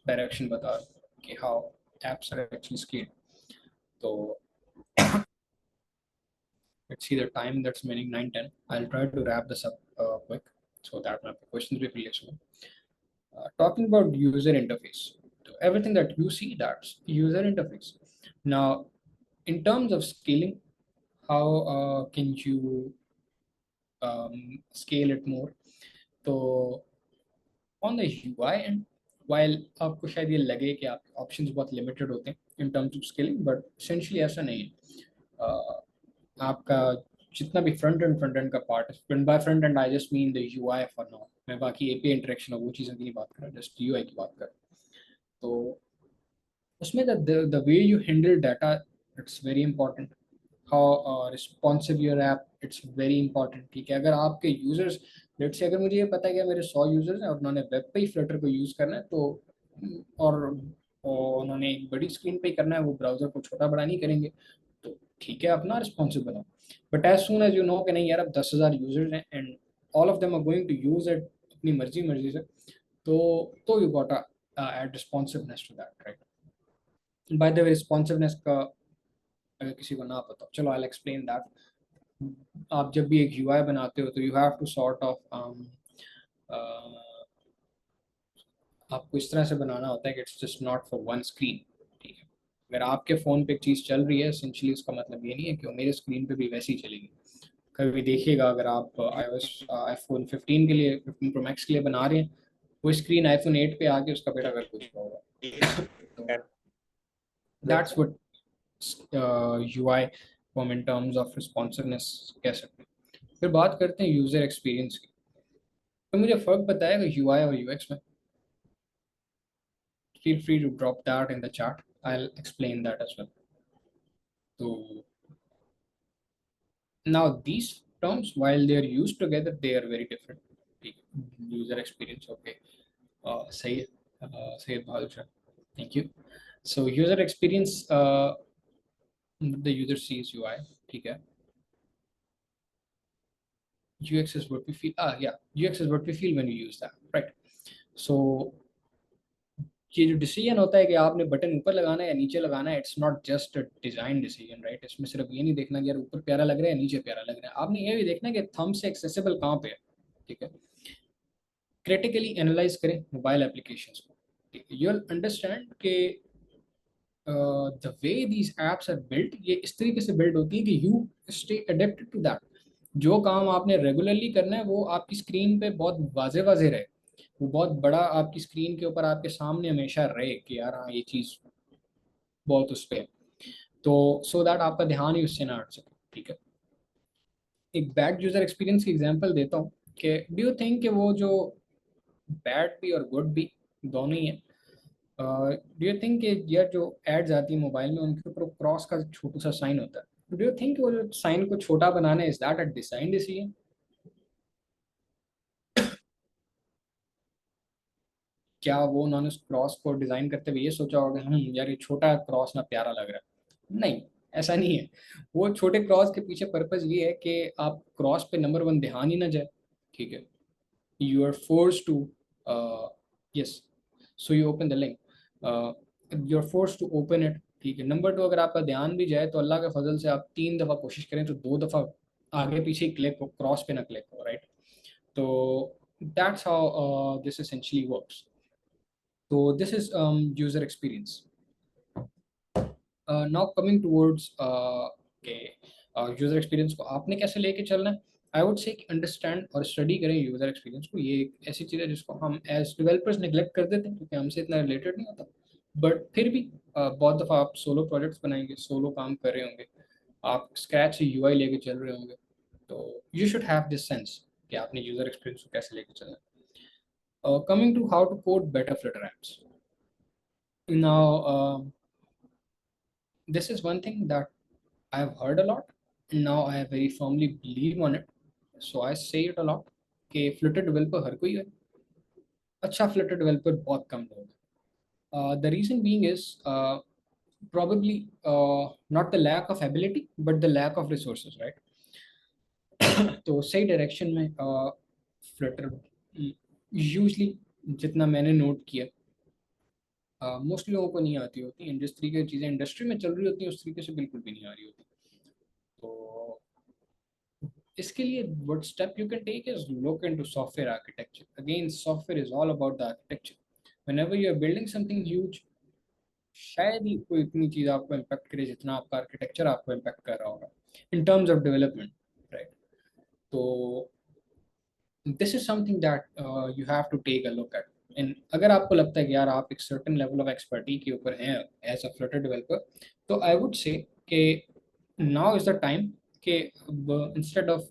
डायरेक्शन बता रहा हूँ कि how apps are actually scaled. तो let's see the time, that's meaning 9:10. I'll try to wrap this up quick so that my questions will be less. Talking about user interface, so everything that you see, that's user interface. Now, in terms of scaling, how can you scale it more. तो on the UI end, while आपको शायद ये लगे कि आपके ऑप्शंस बहुत लिमिटेड होते हैं in terms of scaling, but essentially ऐसा नहीं है। आपका जितना भी फ्रंट एंड का पार्ट है, front by front end I just mean the UI for now, मैं बाकी एपीआई इंटरेक्शन और वो चीज़ों की नहीं बात कर रहा, जस्ट यूआई की बात कर रहा हूँ। तो उसमें the way you handle data, it's very important. How responsive your app, it's very important. ठीक है, अगर आपके यूजर्स, लेट्स से अगर मुझे ये पता है कि मेरे 100 यूजर्स हैं और उन्होंने वेब पे ही फ्लटर को यूज़ करना है, तो और उन्होंने एक बड़ी स्क्रीन पे ही करना है, वो ब्राउज़र को छोटा बड़ा नहीं करेंगे, तो ठीक है, अपना रिस्पॉन्सिव बनाओ। But as soon as you know कि नहीं यार, अब 10,000 यूजर्स हैं and all of them are going to use it अपनी मर्जी से, तो you got add responsiveness to that, right. By the way, responsiveness का अगर किसी को ना पता, चलो आई विल एक्सप्लेन दैट। आप जब भी एक यूआई बनाते हो तो you have to sort of आपको इस तरह से बनाना होता है कि it's just not for one screen. ठीक है, अगर आपके फ़ोन पे एक चीज़ चल रही है, एसेंशियली उसका मतलब ये नहीं है कि वो मेरे स्क्रीन पे भी वैसी ही चलेगी। कभी देखिएगा, अगर आप आईफोन 15 के लिए, 15 प्रो मैक्स के लिए बना रहे हैं, वो स्क्रीन आईफोन 8 पे आके उसका बेटा कर कुछ होगा। दैट्स व्हाट यूआई हम इन टर्म्स ऑफ रिस्पॉन्सिवनेस कह सकते हैं। फिर बात करते हैं यूज़र एक्सपीरियंस की। तो मुझे फ़र्क बताएगा यूआई और यूएक्स में? Feel free to drop that in the chat. I'll explain that as well. So now these terms, while they are used together, they are very different. User experience, okay. Say it, Bhalusha. Thank you. So user experience, the user sees UI. Okay. UX is what we feel. Yeah, UX is what we feel when we use that, right? So ये जो डिसीजन होता है कि आपने बटन ऊपर लगाना है या नीचे लगाना है, it's not just a design decision, right. इसमें सिर्फ ये नहीं देखना कि यार ऊपर प्यारा लग रहा है, नीचे प्यारा लग रहा है, आपने ये भी देखना है कि थंब से एक्सेसिबल कहाँ पे है। ठीक है, क्रिटिकली एनालाइज करें मोबाइल एप्लीकेशंस को। यू विल अंडरस्टैंड कि the way these apps are built, ये इस तरीके से बिल्ड होती है कि you stay adapted to that. जो काम आपने रेगुलरली करना है वो आपकी स्क्रीन पे बहुत वाजे वाजे रहे, वो बहुत बड़ा आपकी स्क्रीन के ऊपर आपके सामने हमेशा रहे कि यार हाँ, ये चीज़ बहुत उस पर, तो सो दैट आपका ध्यान ही उससे ना हट सके। ठीक है, एक बैड यूजर एक्सपीरियंस की एग्जांपल देता हूँ कि डू यू थिंक कि वो जो बैड भी और गुड भी दोनों ही है, डू यू थिंक कि यार जो एड्स आती है मोबाइल में उनके ऊपर क्रॉस का छोटा सा साइन होता है, डू यू थिंक वो जो साइन को छोटा बनाना है, is that a design decision? क्या वो उन्होंने उस क्रॉस को डिजाइन करते हुए ये सोचा होगा यार ये छोटा क्रॉस ना प्यारा लग रहा है? नहीं, ऐसा नहीं है। वो छोटे क्रॉस के पीछे पर्पस ये है कि आप क्रॉस पे नंबर वन ध्यान ही ना जाए। ठीक है, you are force to, yes, so you open the link, you are force to open it. ठीक है, नंबर टू, अगर आपका ध्यान भी जाए तो अल्लाह के फजल से आप 3 दफ़ा कोशिश करें तो 2 दफ़ा आगे पीछे क्लिक हो, क्रॉस पे ना क्लिक हो, राइट। तो that's how this essentially works. So this is user experience. Now coming towards user experience को आपने कैसे लेके चलना है, आई वुड से अंडरस्टैंड और स्टडी करें यूजर एक्सपीरियंस को। ये एक ऐसी चीज़ है जिसको हम एज डेवलपर्स नेग्लेक्ट कर देते हैं क्योंकि हमसे इतना रिलेटेड नहीं होता, बट फिर भी बहुत दफ़ा आप सोलो प्रोजेक्ट्स बनाएंगे, सोलो काम कर रहे होंगे, आप स्क्रैच से यूआई लेके चल रहे होंगे, तो you should have this sense कि आपने यूजर एक्सपीरियंस को कैसे लेके चलना है। Coming to how to code better Flutter apps. Now, this is one thing that I've heard a lot, and now I very firmly believe on it. So I say it a lot कि Flutter developer हर कोई है, अच्छा Flutter developer बहुत कम लोग हैं। The reason being is probably not the lack of ability, but the lack of resources, right? तो सही डायरेक्शन में Flutter यूजली जितना मैंने नोट किया मोस्टली लोगों को नहीं आती होती। इंडस्ट्री की चीज़ें इंडस्ट्री में चल रही होती हैं उस तरीके से बिल्कुल भी नहीं आ रही होती। तो इसके लिए what step you can take is look into software architecture. Again, software is all about the architecture. Whenever you are building something huge, शायद ही कोई इतनी चीज़ आपको इम्पैक्ट करे जितना आपका आर्किटेक्चर आपको इम्पैक्ट कर रहा होगा इन टर्म्स ऑफ डेवलपमेंट, राइट। तो this is something that you have to take a look at. And अगर आपको लगता है कि यार आप एक certain level of expertise के ऊपर हैं as a Flutter developer, तो I would say कि now is the time कि instead of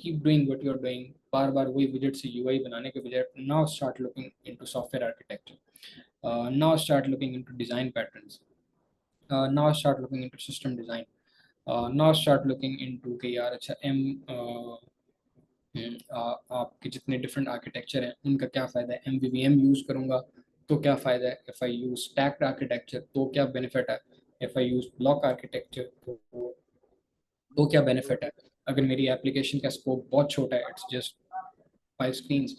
keep doing what you're doing, बार बार वही widget से UI बनाने के बजाय, now start looking into software architecture, now start looking into design patterns, now start looking into system design, now start looking into कि यार अच्छा आपके जितने डिफरेंट आर्किटेक्चर हैं उनका क्या फ़ायदा है, MVVM यूज़ करूँगा तो क्या फ़ायदा है, if I use stacked architecture तो क्या बेनिफिट है, if I use block architecture तो क्या बेनिफिट है, अगर मेरी एप्लीकेशन का स्कोप बहुत छोटा है, it's just 5 screens,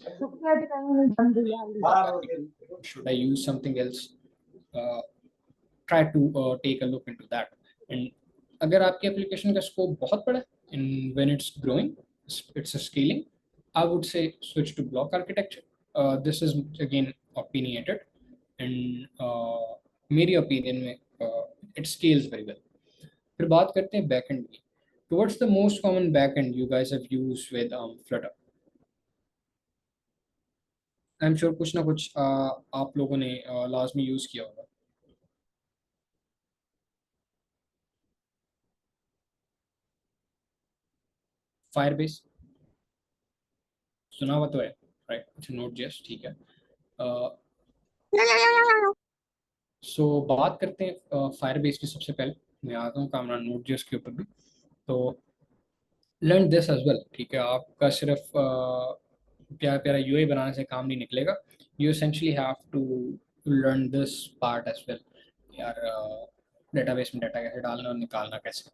should I use something else, try to take a look into that. And अगर आपकी एप्लीकेशन का स्कोप बहुत बड़ा है and when it's growing, it's a scaling, I would say switch to block architecture. This is again opinionated and मेरी opinion में it scales very well. फिर बात करते हैं backend की. What's the most common backend you guys have used with Flutter? I'm sure कुछ ना कुछ आप लोगों ने लाजमी यूज़ किया होगा. Firebase सुना हुआ तो है, राइट? अच्छा, Node.js, ठीक है. सो बात करते हैं Firebase की. सबसे पहले मैं आता हूँ कामरान Node.js के ऊपर भी. तो लर्न दिस एज वेल, ठीक है? आपका सिर्फ प्यारा प्यारा यूआई बनाने से काम नहीं निकलेगा. You essentially have to learn this part as well. यार डेटाबेस में डाटा कैसे डालना और निकालना कैसे,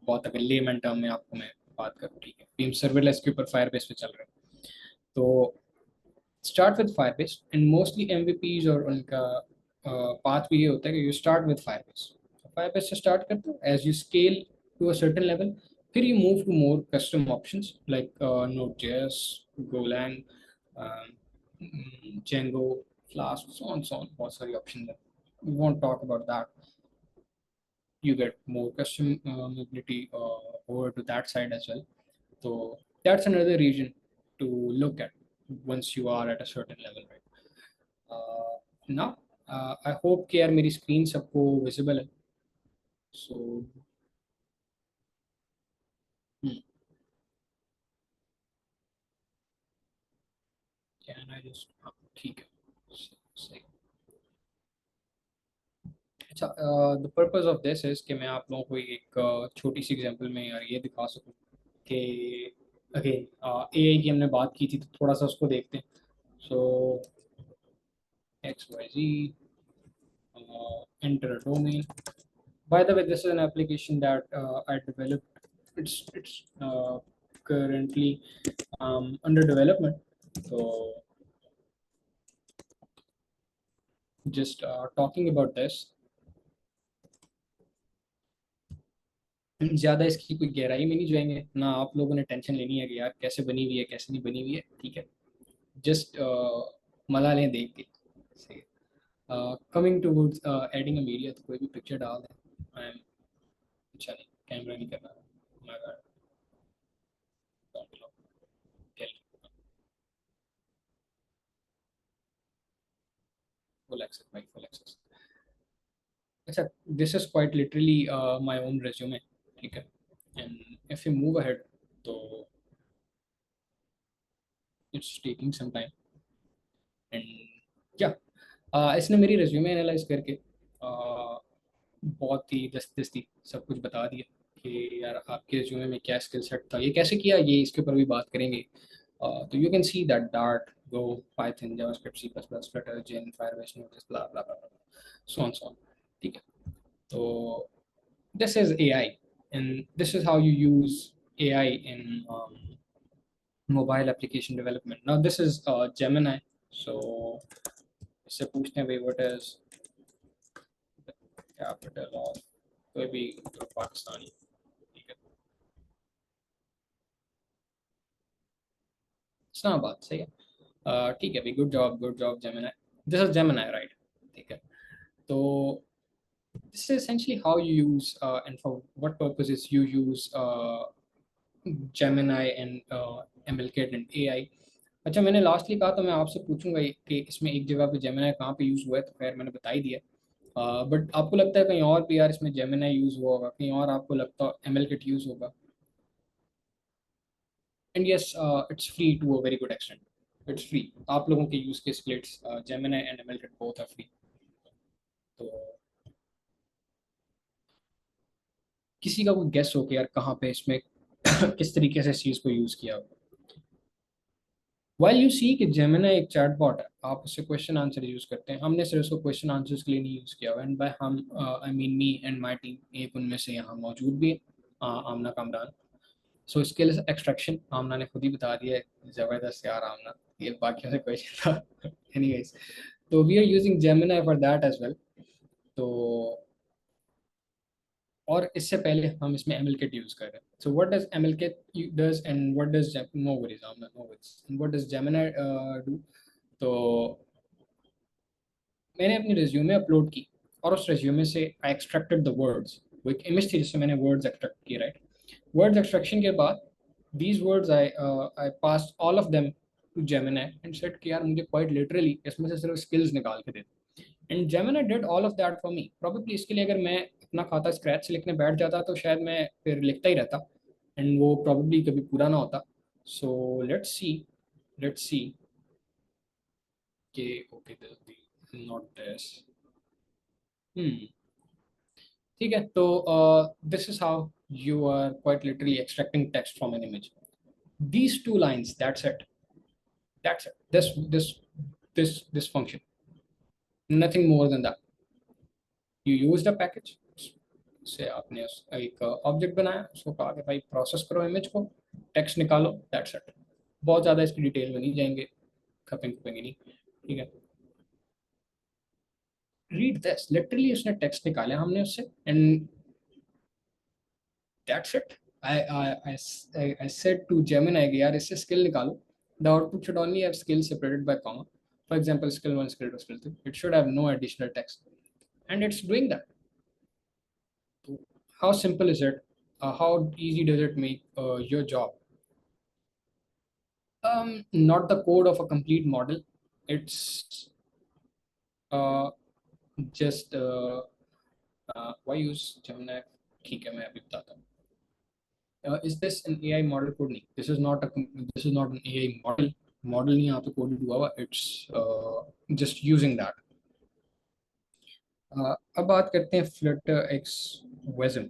बहुत अगर लेमन टर्म में आपको मैं बात करूँ, ठीक है? बीम सर्वरलेस के ऊपर Firebase पे चल रहे हैं. तो start with Firebase and mostly MVPs और उनका पाथ भी ये होता है कि यू स्टार्ट विद Firebase से स्टार्ट करते हो. As you scale to a certain level, फिर you move to more custom options like Node.js, Golang, Django, Flask, so on, बहुत सारी options हैं. We won't talk about that. You get more custom mobility over to that side as well. So that's another region to look at once you are at a certain level, right? Now, I hope कि यार मेरी screen सबको visible है. So can I just ठीक है, सही. अच्छा, the purpose of this is कि मैं आप लोगों को एक छोटी सी एग्जांपल में यार ये दिखा सकूं कि अगेन AI की हमने बात की थी, तो थोड़ा सा उसको देखते हैं. सो XYZ, enter a domain. By the way, this is an application that I developed. It's currently under development. So just talking about this. ज़्यादा इसकी कोई गहराई में नहीं जाएंगे ना. आप लोगों ने टेंशन लेनी है कि यार कैसे बनी हुई है, कैसे नहीं बनी हुई है, ठीक है? जस्ट मजा लें देख के. Coming towards adding a media, तो कोई भी पिक्चर डाल दें. आई एम अच्छा नहीं, कैमरा नहीं करना. फुल एक्सेस भाई, फुल एक्सेस. अच्छा, this is quite literally my own resume, ठीक है? And if you move ahead, तो it's taking some time. And क्या इसने मेरी रेज्यूमे एनालाइज करके बहुत ही दस्ती सब कुछ बता दिया कि यार आपके रेज्यूमे में क्या स्किल सेट था. ये कैसे किया, ये इसके ऊपर भी बात करेंगे. तो you can see that Dart, Go, Python, JavaScript, C++, Flutter, Gen, Firebase, Node.js, blah blah blah blah, so on, ठीक है? तो this is AI and this is how you use AI in mobile application development. Now this is Gemini. So इससे पूछते हैं भाई, what is capital of कोई भी पाकिस्तानी, ठीक है? इस्लामाबाद, सही है. ठीक है भाई, good job Gemini. This is Gemini, right? ठीक है. तो this is essentially how you use and for what purposes you use Gemini and MLKit and AI. अच्छा, मैंने लास्टली कहा तो मैं आपसे पूछूंगा कि इसमें एक जगह पे जेमिनाई कहाँ पे यूज़ हुआ है, तो खैर मैंने बता ही दिया। बट आपको लगता है कहीं और भी यार इसमें जेमिनाई यूज़ हुआ होगा, कहीं और आपको लगता है एमएल किट यूज़ होगा? And yes, it's free to a very good extent, it's free. आप लोगों के यूज़ के splits Gemini and ML kit both are free. तो किसी का कोई गेस हो कि यार कहाँ पे इसमें किस तरीके से इस चीज़ को यूज़ किया होगा? वाइल यू सी कि जेमिनी एक चैटबॉट है, आप उससे क्वेश्चन आंसर यूज करते हैं, हमने सिर्फ उसको क्वेश्चन आंसर्स के लिए नहीं यूज किया हुआ। एंड बाय हम I mean me and my team, एक उनमें से यहाँ मौजूद भी है, आमना कामरान। सो स्किल्स एक्सट्रैक्शन आमना ने खुद ही बता दिया है, जबरदस्त यार आमना, ये बाकियों से क्वेश्चन था। एनीवेज, तो we are using Gemini for that as well. तो और इससे पहले हम इसमें एमएल किट यूज कर रहे हैं। So what does ML kit does and what does no worries no worries and what does Gemini do? तो मैंने अपनी रिज्यूमे अपलोड की और उस रिज्यूमे से आई एक्सट्रैक्टेड द वर्ड्स। वो एक इमेज थी जिससे मैंने वर्ड्स एक्सट्रैक्ट किए, राइट? वर्ड्स एक्सट्रैक्शन के बाद these words I pass all of them to Gemini and said कि यार मुझे क्वाइट लिटरली इसमें से सिर्फ स्किल्स निकाल के दे दो। And Gemini did all of that for me. Probably इसके लिए अगर मैं अपना खाता स्क्रैच से लिखने बैठ जाता तो शायद मैं फिर लिखता ही रहता एंड वो प्रोबेबली कभी पूरा ना होता। सो लेट्स सी कि ओके नॉट दिस। ठीक है, तो this is how you are quite literally extracting text from an image. These two lines, that's it, this function, nothing more than that. You used a package से आपने एक ऑब्जेक्ट बनाया, उसको कहा कि भाई प्रोसेस करो इमेज को, टेक्स्ट निकालो, दैट्स इट। बहुत ज़्यादा इसकी डिटेल में नहीं जाएंगे, खपेंगे नहीं, ठीक है? रीड दिस, लिटरली उसने टेक्स्ट निकाला हमने उससे and that's it. I said to Gemini कि यार इससे स्किल निकालो, the output should only have skills separated by comma. For example, skill 1, skill 2, skill 3. It should have no additional text, and it's doing that. So how simple is it? How easy does it make your job? Not the code of a complete model. It's uh, just why use Gemini? ठीक है, मैं अभी बताता हूँ. Is this an AI model code? नहीं, this is not an AI model. Model नहीं यहाँ पे coded हुआ हुआ. It's just using that. अब बात करते हैं Flutter X WASM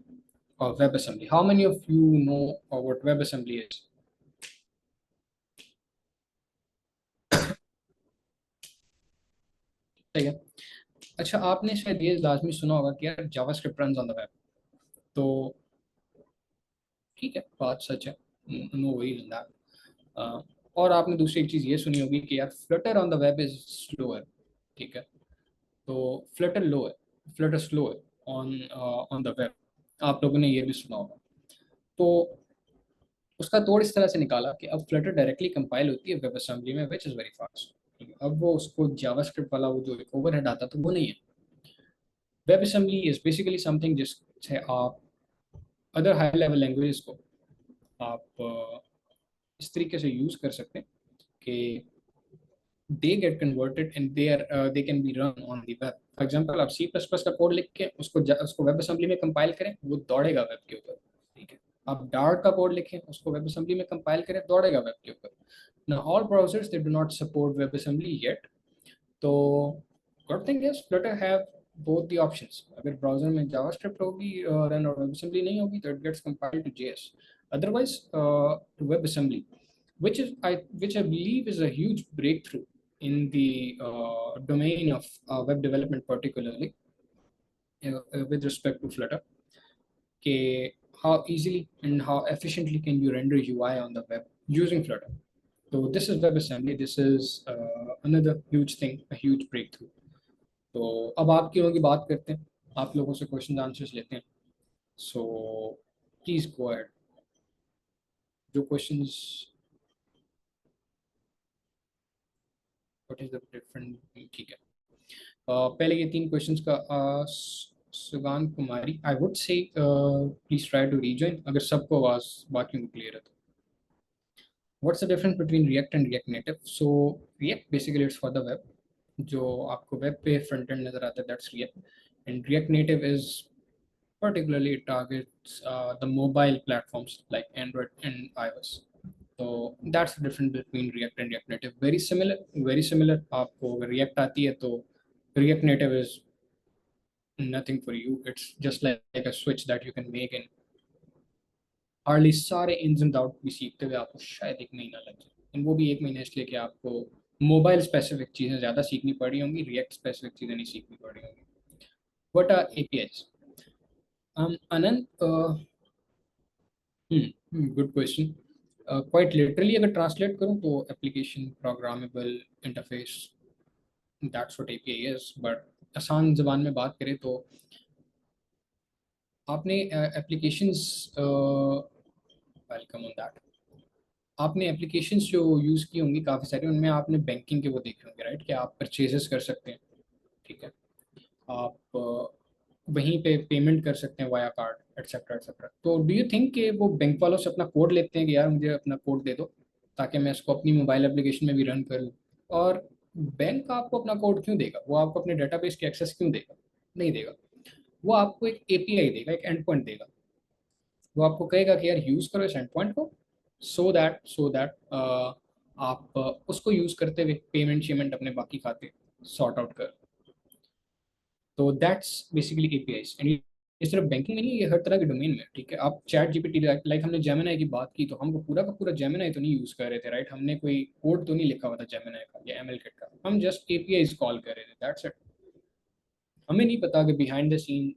or WebAssembly. How many of you know what WebAssembly is? ठीक है, अच्छा आपने शायद ये लाजमी सुना होगा कि यार JavaScript runs on the web. तो ठीक है, बात सच है, नो वरीज इन दैट। और आपने दूसरी एक चीज़ ये सुनी होगी कि यार Flutter on the web is slower, ठीक है? तो फ्लटर लो है, फ्लटर स्लो है ऑन ऑन द वेब, आप लोगों ने ये भी सुना होगा। तो उसका तोड़ इस तरह से निकाला कि अब फ्लटर डायरेक्टली कंपाइल होती है वेब असेंबली में, विच इज़ वेरी फास्ट, ठीक है? अब वो उसको जावास्क्रिप्ट वाला वो जो एक ओवरहेड आता था वो नहीं है। Web assembly is basically something जिससे आप अदर हाई लेवल लैंग्वेजेस को आप इस तरीके से यूज़ कर सकते हैं कि they get converted and they can be run on the web. For example, आप C++ का कोड लिख के उसको वेब असेंबली में कंपाइल करें, वो दौड़ेगा वेब के ऊपर, ठीक है? आप डार्ट का कोड लिखें, उसको वेब असेंबली में कंपाइल करें, दौड़ेगा वेब के ऊपर। Now all browsers they do not support WebAssembly yet. तो good thing is Flutter have both the options. अगर ब्राउजर में जावास्क्रिप्ट होगी रन और WebAssembly नहीं होगी तो it gets compiled to JS. Otherwise to WebAssembly, which I believe is a huge breakthrough in the domain of web development, particularly with respect to Flutter. Okay, how easily and how efficiently can you render UI on the web using Flutter? So this is WebAssembly. This is another huge thing, a huge breakthrough. तो अब आपकी लोगों की बात करते हैं, आप लोगों से क्वेश्चन आंसर्स लेते हैं। सो प्लीज गो अहेड, जो questions, what is the different, ठीक है? पहले ये 3 क्वेश्चंस का Sugan Kumari, I would say please try to rejoin अगर सबको आवाज बाकियों को क्लियर है तो। What's the difference between React and React Native? So React basically it's for the web. जो आपको वेब पे फ्रंट एंड नजर आता है, that's React. And React Native is particularly it targets the mobile platforms like Android and iOS. So that's the difference between React and React Native. Very similar, very similar. आपको अगर React आती है तो React Native is nothing for you. It's just like a switch that you can make, and hardly सारे ins and out भी सीखते हुए आपको शायद 1 महीना लग जाए, एंड वो भी 1 महीने इसलिए कि आपको मोबाइल स्पेसिफिक चीज़ें ज़्यादा सीखनी पड़ी होंगी, रिएक्ट स्पेसिफिक चीज़ें नहीं सीखनी पड़ी होंगी. What are APIs? Anand, good question. Quite literally अगर ट्रांसलेट करूँ तो application programmable interface, that's what API is. But आसान जबान में बात करें तो आपने एप्लीकेशंस वेलकम ऑन दैट, आपने एप्लीकेशंस जो यूज़ की होंगी काफ़ी सारी, उनमें आपने बैंकिंग के वो देखे होंगे राइट, कि आप परचेजेस कर सकते हैं, ठीक है, आप वहीं पे पेमेंट कर सकते हैं वाया कार्ड एटसेट्रा एटसेट्रा. तो डू यू थिंक कि वो बैंक वालों से अपना कोड लेते हैं कि यार मुझे अपना कोड दे दो ताकि मैं इसको अपनी मोबाइल एप्लीकेशन में भी रन करूँ, और बैंक आपको अपना कोड क्यों देगा, वो आपको अपने डेटाबेस की एक्सेस क्यों देगा? नहीं देगा. वो आपको एक API देगा, एक एंड पॉइंट देगा. वो आपको कहेगा कि यार यूज़ करो इस एंड पॉइंट को, सो दैट आप उसको यूज़ करते हुए पेमेंट शेमेंट अपने बाकी खाते सॉर्ट आउट कर. तो दैट्स बेसिकली APIs. एंड ये सिर्फ बैंकिंग में नहीं, ये हर तरह के डोमेन में, ठीक है. आप चैट GPT लाइक हमने जेमिनाई की बात की, तो हम वो पूरा का पूरा जेमिनाई तो नहीं यूज़ कर रहे थे राइट, हमने कोई कोड तो नहीं लिखा हुआ था जेमिनाई का या ML किट का, हम जस्ट APIs कॉल कर रहे थे, दैट्स इट. हमें नहीं पता कि बिहाइंड द सीन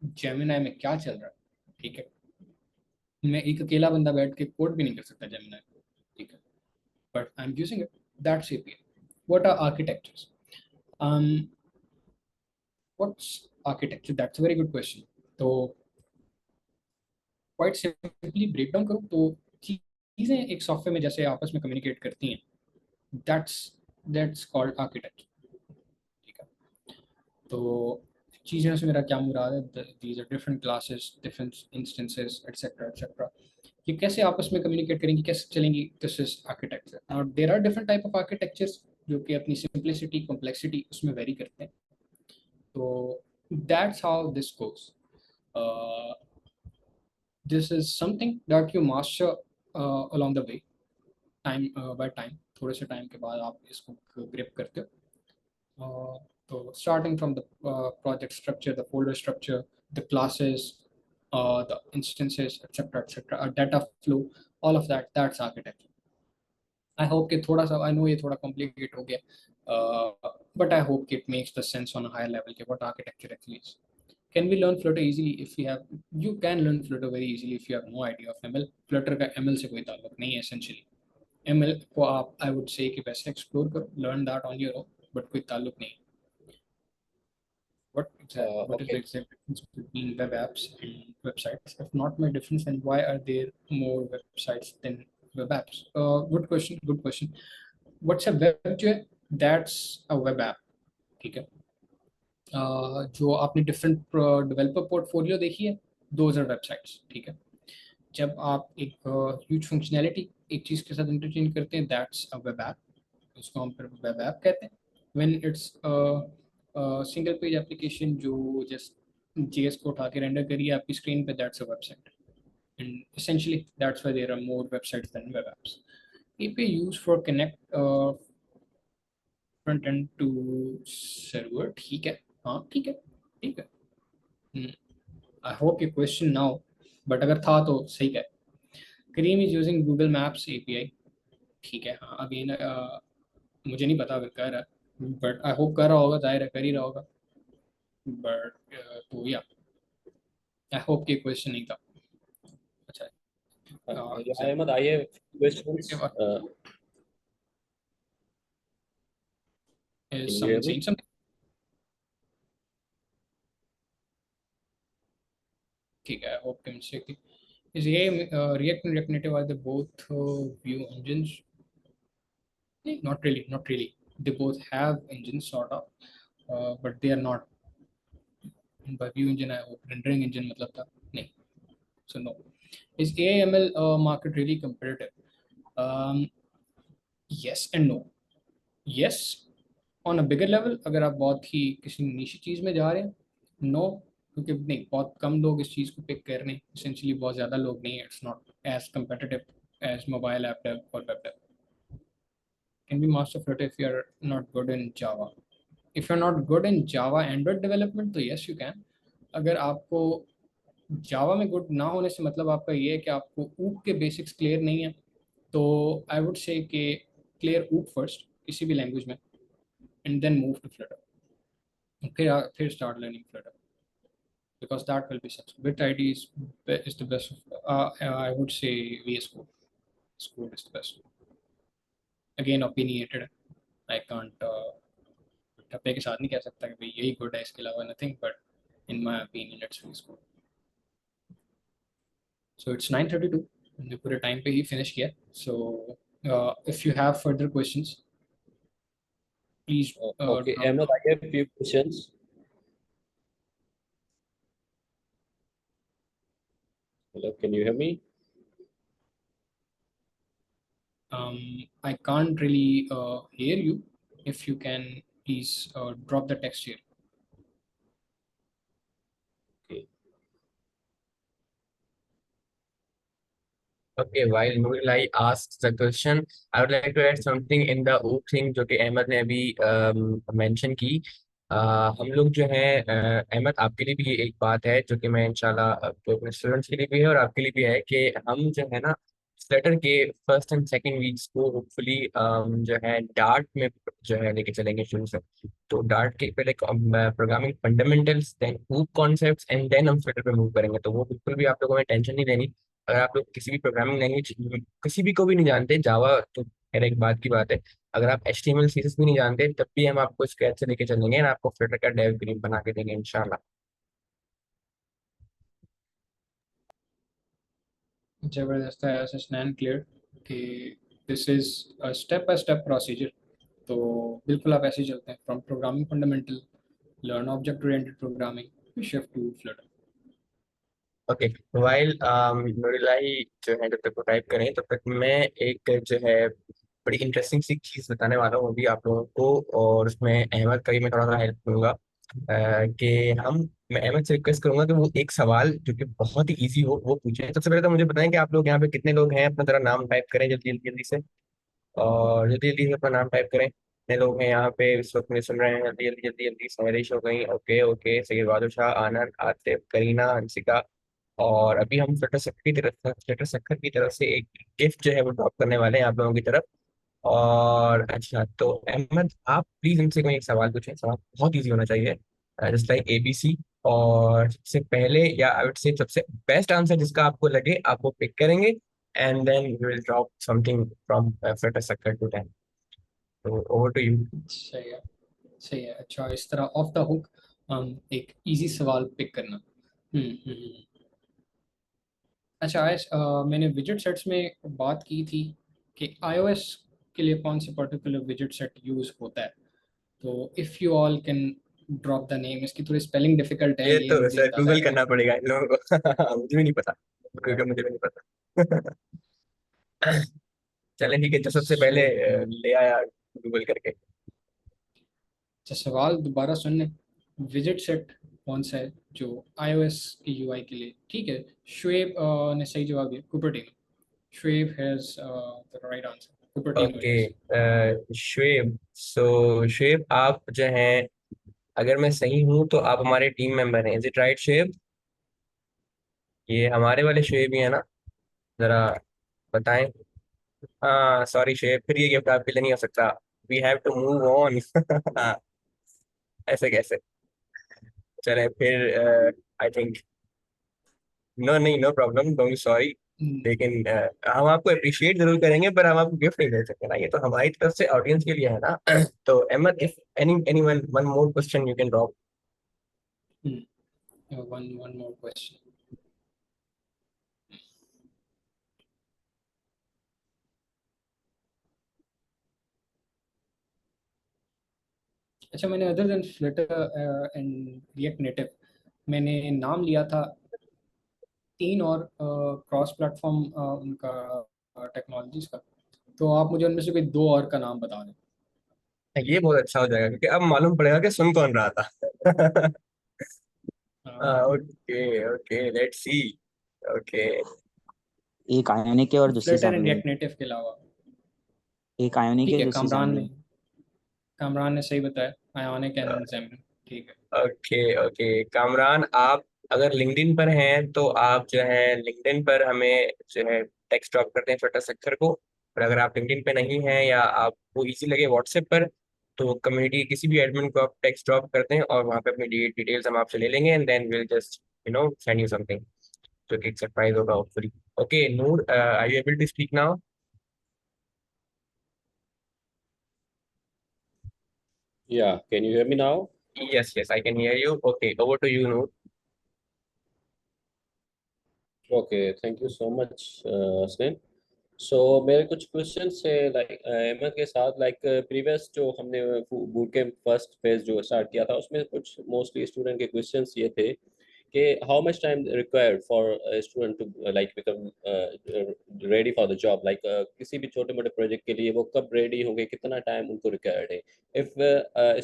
जेमिनाई में क्या चल रहा है, ठीक है. मैं एक अकेला बंदा बैठ के कोड भी नहीं कर सकता जेमिनाई को, ठीक है, but I am using it, that's API. What are architectures? What's architecture? That's a very good question. तो क्वाइट सिंपली ब्रेक डाउन करूँ तो चीज़ें एक सॉफ्टवेयर में जैसे आपस में कम्युनिकेट करती हैं, दैट्स कॉल्ड आर्किटेक्चर, ठीक है. तो चीज़ें से मेरा क्या मुराद है, these are different classes, different instances etcetera etcetera. ये कैसे आपस में कम्युनिकेट करेंगी, कैसे चलेंगी, दिस इज आर्किटेक्चर. और there are different type of architectures जो कि अपनी सिंप्लिसिटी कॉम्प्लेक्सिटी उसमें वेरी करते हैं. तो that's how this goes. This is something that you master along the way, time by time. थोड़े से टाइम के बाद आप इसको ग्रिप करते हो. तो starting from the project structure, the folder structure, the classes, the instances, etc., data flow, all of that, that's architecture. I hope कि थोड़ा सा, I know ये थोड़ा complicated हो गया, but I hope it makes the sense on a higher level कि what architecture actually is. Can we learn Flutter easily if we have? You can learn Flutter very easily if you have no idea of ML. Flutter का ML से कोई ताल्लुक नहीं है essentially. ML को आप I would say कि वैसे explore करो, learn that on your own, but कोई ताल्लुक नहीं. What is the exact difference between web apps and websites? If not my difference, then why are there more websites than web apps? Good question. Good question. What's a web जो है? That's a web app. ठीक है. जो आपने डिफरेंट डेवलपर पोर्टफोलियो देखी है, दोज आर वेबसाइट्स, ठीक है. जब आप एक ह्यूज फंक्शनैलिटी एक चीज़ के साथ इंटरचेंज करते हैं, दैट्स अ वेब ऐप, उसको हम फिर वेब ऐप कहते हैं. When it's single page application जो जस्ट JS को उठा के रेंडर करिए आपकी स्क्रीन पे, that's a website. And essentially that's why there are more websites than web apps. API used for connect front end to server, ठीक है, हाँ ठीक है, ठीक है. I hope your question now, but अगर था तो सही है. Kareem is using Google Maps API, ठीक है, हाँ. अगेन मुझे नहीं पता अगर कर रहा है, बट आई होप कर रहा होगा, जाहिर है कर ही रहा होगा. बट तो या आई होप कि क्वेश्चन नहीं था. अच्छा, Ahmed, I have questions. is someone saying something? ठीक है, I hope to mistake. Is React and React Native, are they both view engines? Not really, not really. They both have engines sort of, but they are not. By view engine I hope rendering engine मतलब था नहीं. So no. Is AI/ML market really competitive? Yes and no. Yes, on a bigger level, अगर आप बहुत ही किसी निशी चीज़ में जा रहे हैं, नो, क्योंकि नहीं, बहुत कम लोग इस चीज़ को पिक कर रहे हैं, इसेंशियली बहुत ज़्यादा लोग नहीं है, it's not as competitive as mobile app dev और web dev. Can be master Flutter if you are not good in Java. If you are not good in Java Android development, तो यस यू कैन. अगर आपको जावा में गुड ना होने से मतलब आपका ये है कि आपको ऊप के बेसिक्स क्लियर नहीं है, तो आई वुड से कि क्लियर ऊप फर्स्ट किसी भी लैंग्वेज में, and then move to Flutter. फिर start learning Flutter, because that will be such. Bit ID is the best. I would say VS Code. Code is the best. Again, opinionated. I can't ठप्पे के साथ नहीं कह सकता कि भाई यही गुड है, इसके अलावा nothing. But in my opinion, it's VS Code. So it's 9:32. हमने पूरे टाइम पे ही फिनिश किया. So if you have further questions, please. Okay, Ahmed, I have a few questions. Hello, can you hear me? I can't really hear you. If you can, please drop the text here. Okay. Okay, while Nurulai asks the question, I would like to add something in the OOP thing जो कि अहमद ने अभी मेंशन की. हम लोग जो है अहमद, आपके लिए भी एक बात है जो कि मैं इंशाल्लाह तो अपने स्टूडेंट्स के लिए भी है और आपके लिए भी है कि हम जो है ना फ्लटर के फर्स्ट एंड सेकंड वीक्स को होपफुली जो है डार्ट में जो है लेके चलेंगे शुरू से. तो डार्ट के पहले programming fundamentals, then OOP concepts, and then हम फ्लटर पे मूव करेंगे. तो वो बिल्कुल भी आप लोगों में टेंशन नहीं लेनी. अगर आप लोग किसी भी प्रोग्रामिंग लैंग्वेज किसी भी को भी नहीं जानते, जावा तो खैर एक बात की बात है, अगर आप HTML CSS भी नहीं जानते तब भी हम आपको स्क्रैच से लेके चलेंगे और आपको फ्लटर का डेव ग्रीन बना के देंगे इंशाल्लाह. जबरदस्त है, ऐसे स्नैन क्लियर कि this is a step by step procedure. तो बिल्कुल आप ऐसे ही चलते हैं, from programming fundamental, learn object oriented programming, shift to Flutter. Okay, while नूरिल्लाही जो है जब तक वो टाइप करें तब तक मैं एक जो है बड़ी इंटरेस्टिंग सी चीज़ बताने वाला हूँ अभी आप लोगों को, और उसमें अहमद का भी मैं थोड़ा सा हेल्प करूंगा. कि मैं अहमद से रिक्वेस्ट करूंगा कि वो एक सवाल जो कि बहुत ही इजी हो वो पूछे. सबसे पहले तो मुझे बताएं कि आप लोग यहाँ पे कितने लोग हैं, अपना जरा नाम टाइप करें जल्दी जल्दी जल्दी से, और जल्दी जल्दी से अपना नाम टाइप करें. कितने लोग हैं यहाँ पे इस वक्त मुझे सुन रहे हैं, जल्दी जल्दी जल्दी जल्दी. समरिश हो गई, ओके ओके, सैयद बादशाह, आनंद, आतिफ, करीना, हंसिका. और अभी हम फ्लटर सक्कर की तरफ से एक गिफ्ट जो है वो ड्रॉप करने वाले हैं आप लोगों की तरफ. और अच्छा, तो अहमद आप प्लीज इनसे कोई एक सवाल पूछें. सवाल बहुत इजी होना चाहिए, जस्ट लाइक ABC. और सबसे पहले या आई वुड से सबसे बेस्ट आंसर जिसका आपको लगे आप वो पिक करेंगे, and then we will drop something from Flutter sucker to 10. तो ओवर टू यू. सही है, सही है. अच्छा, इस तरह ऑफ द हुक हम एक इजी सवाल पिक करना. हम्म. अच्छा, मैंने विजेट सेट्स में बात की थी कि iOS के लिए कौन से पर्टिकुलर विजेट सेट यूज़ होता है. तो if you all can drop the name. इसकी थोड़ी स्पेलिंग डिफिकल्ट है, ये ये तो मुझे सर अंदाज़ा गूगल है. करना पड़ेगा इन लोगों को मुझे भी नहीं पता, क्योंकि मुझे भी नहीं पता. चलें ठीक है, जो सबसे सो पहले ले आया गूगल करके. अच्छा, सवाल दोबारा सुनने. विजेट सेट कौन सा है जो iOS के UI के लिए ठीक है. शुएब ने सही जवाब दिया, Cupertino. Shoaib has the right answer. Cupertino it is. Okay Shoaib, so Shoaib आप जो हैं, अगर मैं सही हूँ तो आप हमारे टीम मेंबर हैं. Is it right Shoaib? ये हमारे वाले शुएब ही है ना? जरा बताएं. हाँ सॉरी शुएब, फिर ये गिफ्ट आपके लिए नहीं हो सकता. We have to move on. ऐसे कैसे? चले फिर आई थिंक नो, नहीं, नो प्रॉब्लम, डोंट सॉरी. लेकिन हम आपको अप्रिशिएट जरूर करेंगे, पर हम आपको गिफ्ट नहीं दे सकते ना, ये तो हमारी तरफ से ऑडियंस के लिए है ना. तो Ahmed, if any one more question you can drop. one more question. अच्छा, मैंने other than Flutter and React Native मैंने नाम लिया था 3 और क्रॉस प्लेटफॉर्म उनका टेक्नोलॉजीज का. तो आप मुझे उनमें से कोई 2 और का नाम बता दें। ये बहुत अच्छा हो जाएगा क्योंकि अब मालूम पड़ेगा कि सुन कौन रहा था। Okay okay, let's see. Okay. एक आयोनिक है और दूसरी Flutter and sampling. React native के अलावा। एक आयोनिक ठीक है, है, दूसरी सैम्पलिंग। कामरान ने सही बताया, आयोनिक एंड एंजाइम। ठीक है। ओके ओके कामरान, आप अगर लिंक्डइन पर हैं तो आप जो है लिंक्डइन पर हमें जो है टेक्स्ट ड्रॉप करते हैं छोटा सा अक्षर को। और अगर आप लिंक्डइन पे नहीं हैं या आपको इजी लगे व्हाट्सएप पर, तो कम्युनिटी के किसी भी एडमिन को आप टेक्स्ट ड्रॉप करते हैं और वहाँ पे अपनी डिटेल्स हम आपसे ले लेंगे and then will just send you something जो कि एक सरप्राइज होगा hopefully. Okay Noor, are you able to speak now? Yeah, can you hear me now? Yes, yes, I can hear you. Okay, over to you, Noor. Okay, thank you so much, Snen. सो मेरे कुछ क्वेश्चन से लाइक अहमद के साथ लाइक प्रीवियस जो हमने बूट कैंप फर्स्ट फेज जो स्टार्ट किया था उसमें कुछ मोस्टली स्टूडेंट के क्वेश्चंस ये थे कि how much time required for student to like become ready for the job, like किसी भी छोटे मोटे प्रोजेक्ट के लिए वो कब रेडी होंगे, कितना टाइम उनको रिक्वायर्ड है। If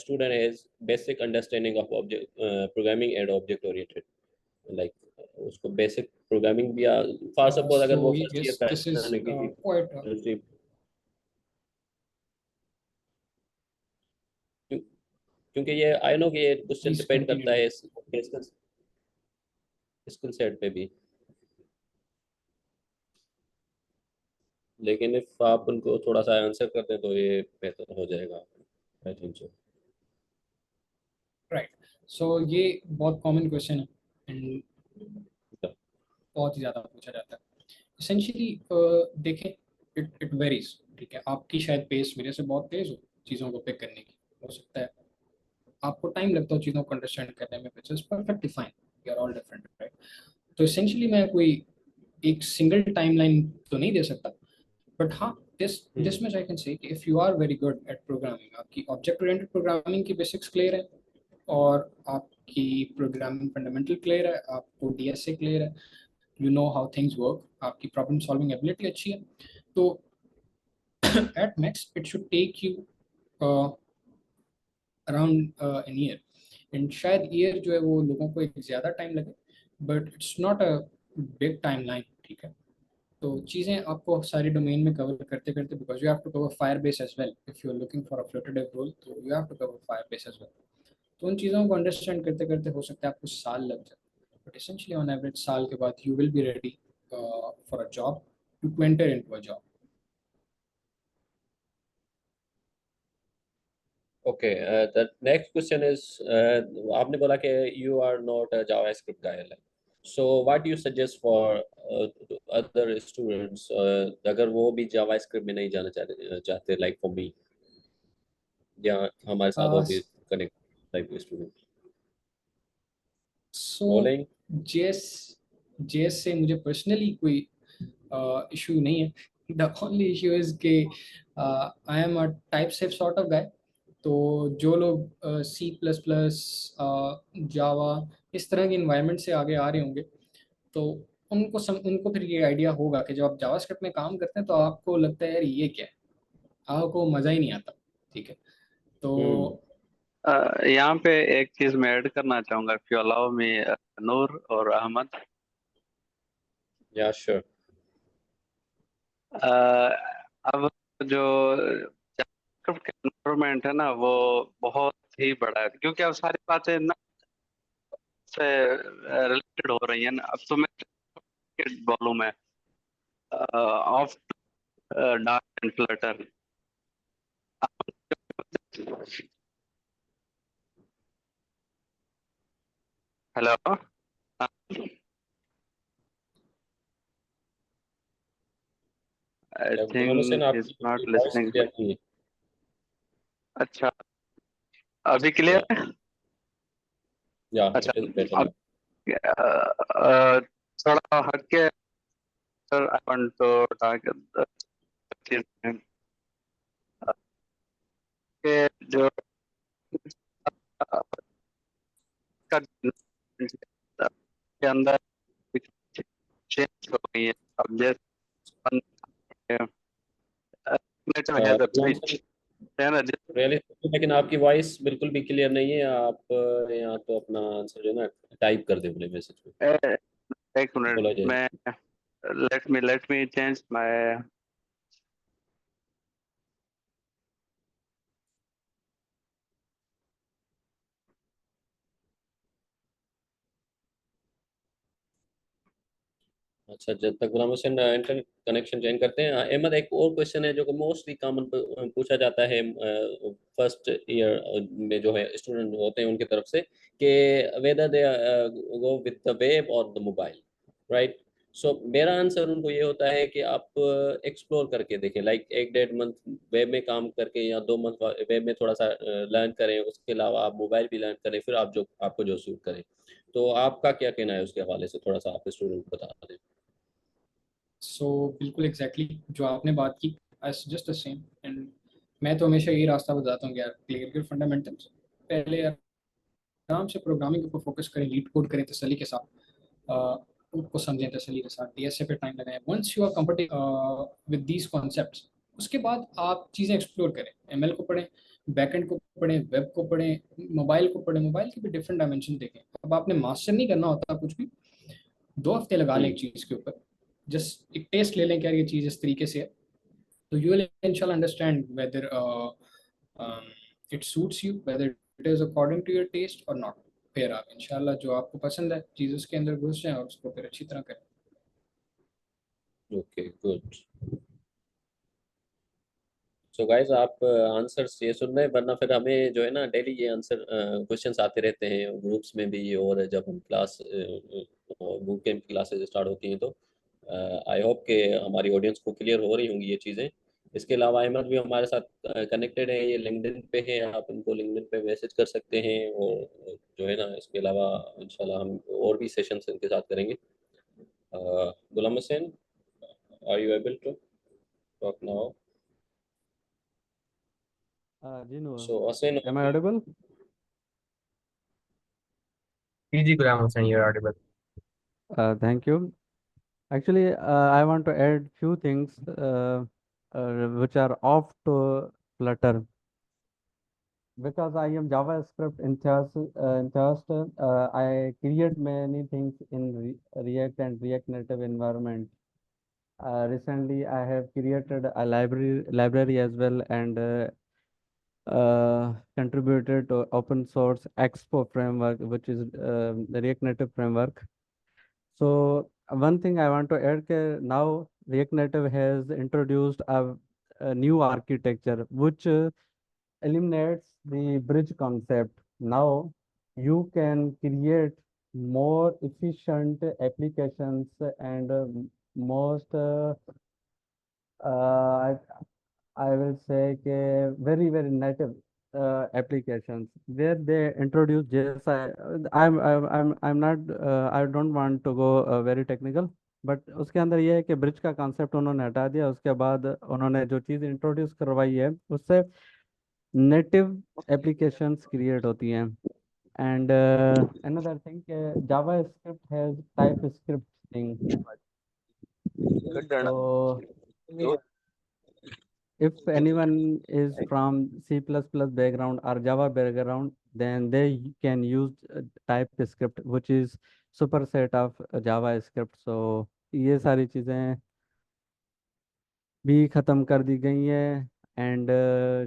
student has basic understanding of object programming and object oriented, like उसको बेसिक प्रोग्रामिंग भी फॉर सपोज अगर वो So first year yes, this is करने की quite क्योंकि ये आई नो कि ये क्वेश्चन please डिपेंड करता continue. है स्किल सेट पे भी, लेकिन इफ आप उनको थोड़ा सा आंसर कर दें तो ये बेहतर हो जाएगा, आई थिंक सो। राइट। सो ये बहुत कॉमन क्वेश्चन है एंड बहुत ही ज़्यादा पूछा जाता है। इसेंशियली देखें, इट वेरीज। ठीक है, आपकी शायद पेस मेरे से बहुत तेज़ हो चीज़ों को पिक करने की, हो सकता है आपको टाइम लगता हो चीज़ों को अंडरस्टैंड करने में, which is perfectly fine, we are all different, right. तो इसेंशियली मैं कोई एक सिंगल टाइमलाइन तो नहीं दे सकता, बट हाँ, this much I can say that if you are very good at programming, आपकी ऑब्जेक्ट ओरिएंटेड प्रोग्रामिंग की बेसिक्स क्लियर है और आपकी प्रोग्रामिंग फंडामेंटल क्लियर है, आपको डीएसए क्लियर है, you know how things work, आपकी प्रॉब्लम सॉल्विंग एबिलिटी अच्छी है, तो at max it should take you around an year. And शायद ईयर जो है वो लोगों को एक ज़्यादा टाइम लगे, but it's not a big timeline. ठीक है, तो चीज़ें आपको सारी डोमेन में कवर करते करते, because you have to cover Firebase as well, if you are looking for a Flutter dev role, तो you have to cover Firebase as well. तो उन चीज़ों को अंडरस्टैंड करते करते हो सकता है आपको साल लग जाए, बट एसेंशियली ऑन एवरेज साल के बाद you will be ready for a job, to enter into a job. Okay, the next question is, आपने बोला कि you are not a JavaScript guy, like so what you suggest for other students अगर वो भी जावास्क्रिप्ट में नहीं जाना चाहते लाइक फॉर मी, या हमारे साथ और भी कनेक्ट लाइक स्टूडेंट सो बोलेंगे। जेएस जेएस से मुझे पर्सनली कोई इशू नहीं है। द ओनली इशू इज के I am a type safe sort of guy. तो जो लोग सी प्लस प्लस, जावा, इस तरह के इन्वायरमेंट से आगे आ रहे होंगे, तो उनको फिर ये आइडिया होगा कि जब आप जावास्क्रिप्ट में काम करते हैं तो आपको लगता है यार ये क्या है, आपको मज़ा ही नहीं आता। ठीक है, तो यहाँ पे एक चीज मैं ऐड करना चाहूंगा, इफ यू अलाउ मी, नूर और अहमद। या श्योर। अब जो जावास्क्रिप्ट का एनवायरनमेंट है ना, वो बहुत ही बड़ा है, क्योंकि अब सारी बातें ना से रिलेटेड हो रही है ना। अब तो मैं वॉल्यूम है of Dart and Flutter. Hello, I Mohammad Hussain, think is आपकी नॉट वॉइस लिसनिंग। क्लियर नहीं है। अच्छा, अभी या क्लियर है? या अच्छा, इट इज बेटर अब नाउ। थोड़ा हटके, sir I want to talk के जो का के अंदर चेंज हो गई है। अब जैसे which I has applied. Then really, लेकिन आपकी वॉइस बिल्कुल भी क्लियर नहीं है। आप यहाँ तो अपना आंसर जो है ना टाइप कर दे बोले मैसेज में। एक मिनट Apologize. मैं let me change my अच्छा, जब तक Ghulam Hussain internet connection join करते हैं, अहमद एक और क्वेश्चन है जो कि मोस्टली कॉमन पूछा जाता है फर्स्ट ईयर में जो है स्टूडेंट होते हैं उनकी तरफ से, कि whether they go with the web और द मोबाइल, राइट? सो मेरा आंसर उनको ये होता है कि आप एक्सप्लोर करके देखें, लाइक 1-1.5 मंथ वेब में काम करके या 2 मंथ वेब में थोड़ा सा लर्न करें, उसके अलावा आप मोबाइल भी लर्न करें, फिर आप जो आपको जो सूट करे। तो आपका क्या कहना है उसके हवाले से, थोड़ा सा आप स्टूडेंट को बता दें। सो बिल्कुल एग्जैक्टली जो आपने बात की, I suggest the same. And मैं तो हमेशा यही रास्ता बताता हूँ कि यार क्लियर कर फंडामेंटल्स पहले, यार आराम से प्रोग्रामिंग के ऊपर फोकस करें, लीड कोड करें तसल्ली के साथ, कोड को समझें तसल्ली के साथ, डीएसए पे टाइम लगाएं। Once you are comfortable with these concepts, उसके बाद आप चीज़ें एक्सप्लोर करें, एमएल को पढ़ें, बैकएंड को पढ़ें, वेब को पढ़ें, मोबाइल को पढ़ें, मोबाइल के भी डिफरेंट डायमेंशन देखें। अब आपने मास्टर नहीं करना होता कुछ भी, 2 हफ्ते लगा लें एक चीज़ के ऊपर, जस्ट एक टेस्ट ले लें कि यार ये चीज़ इस तरीके से है, तो यू विल इंशाल्लाह understand whether it suits you, whether it is according to your taste और नॉट। फिर आप इंशाल्लाह जो आपको पसंद है चीज़ उसके अंदर घुस जाएं और उसको फिर अच्छी तरह करें। Okay, good. सो गाइस, आप आंसर्स ये सुन रहे हैं, वरना फिर हमें जो है ना डेली ये आंसर क्वेश्चंस आते रहते हैं ग्रुप्स में भी, और जब हम class book camp classes start होती हैं, तो आई होप कि हमारी ऑडियंस को क्लियर हो रही होंगी ये चीज़ें। इसके अलावा अहमद भी हमारे साथ कनेक्टेड है, ये लिंक्डइन पे है, आप इनको लिंक्डइन पे मैसेज कर सकते हैं। और जो है ना, इसके अलावा इंशाल्लाह हम और भी सेशंस इनके साथ करेंगे। Ghulam Hussain, are you able to talk now? Jinu, so Hasan, am I audible? जी जी Ghulam Hussain, you are audible. Thank you. Actually, I want to add few things which are off to Flutter. Because I am JavaScript enthusiast, I create many things in React and React Native environment. Recently, I have created a library as well, and contributed to open source Expo framework, which is the React Native framework. So one thing I want to add, now React Native has introduced a new architecture which eliminates the bridge concept. Now you can create more efficient applications and most I, I will say very native applications where they introduce JSI. I'm not I don't want to go very technical, but उसके अंदर ये है कि ब्रिज का कॉन्सेप्ट उन्होंने हटा दिया। उसके बाद उन्होंने जो चीज़ इंट्रोड्यूस करवाई है उससे नेटिव एप्लीकेशंस क्रिएट होती हैं। And another thing, Java script has type script thing, so if anyone is from C++ background or Java background, then they can use TypeScript, which is superset of JavaScript. So ये सारी चीज़ें भी ख़त्म कर दी गई हैं। And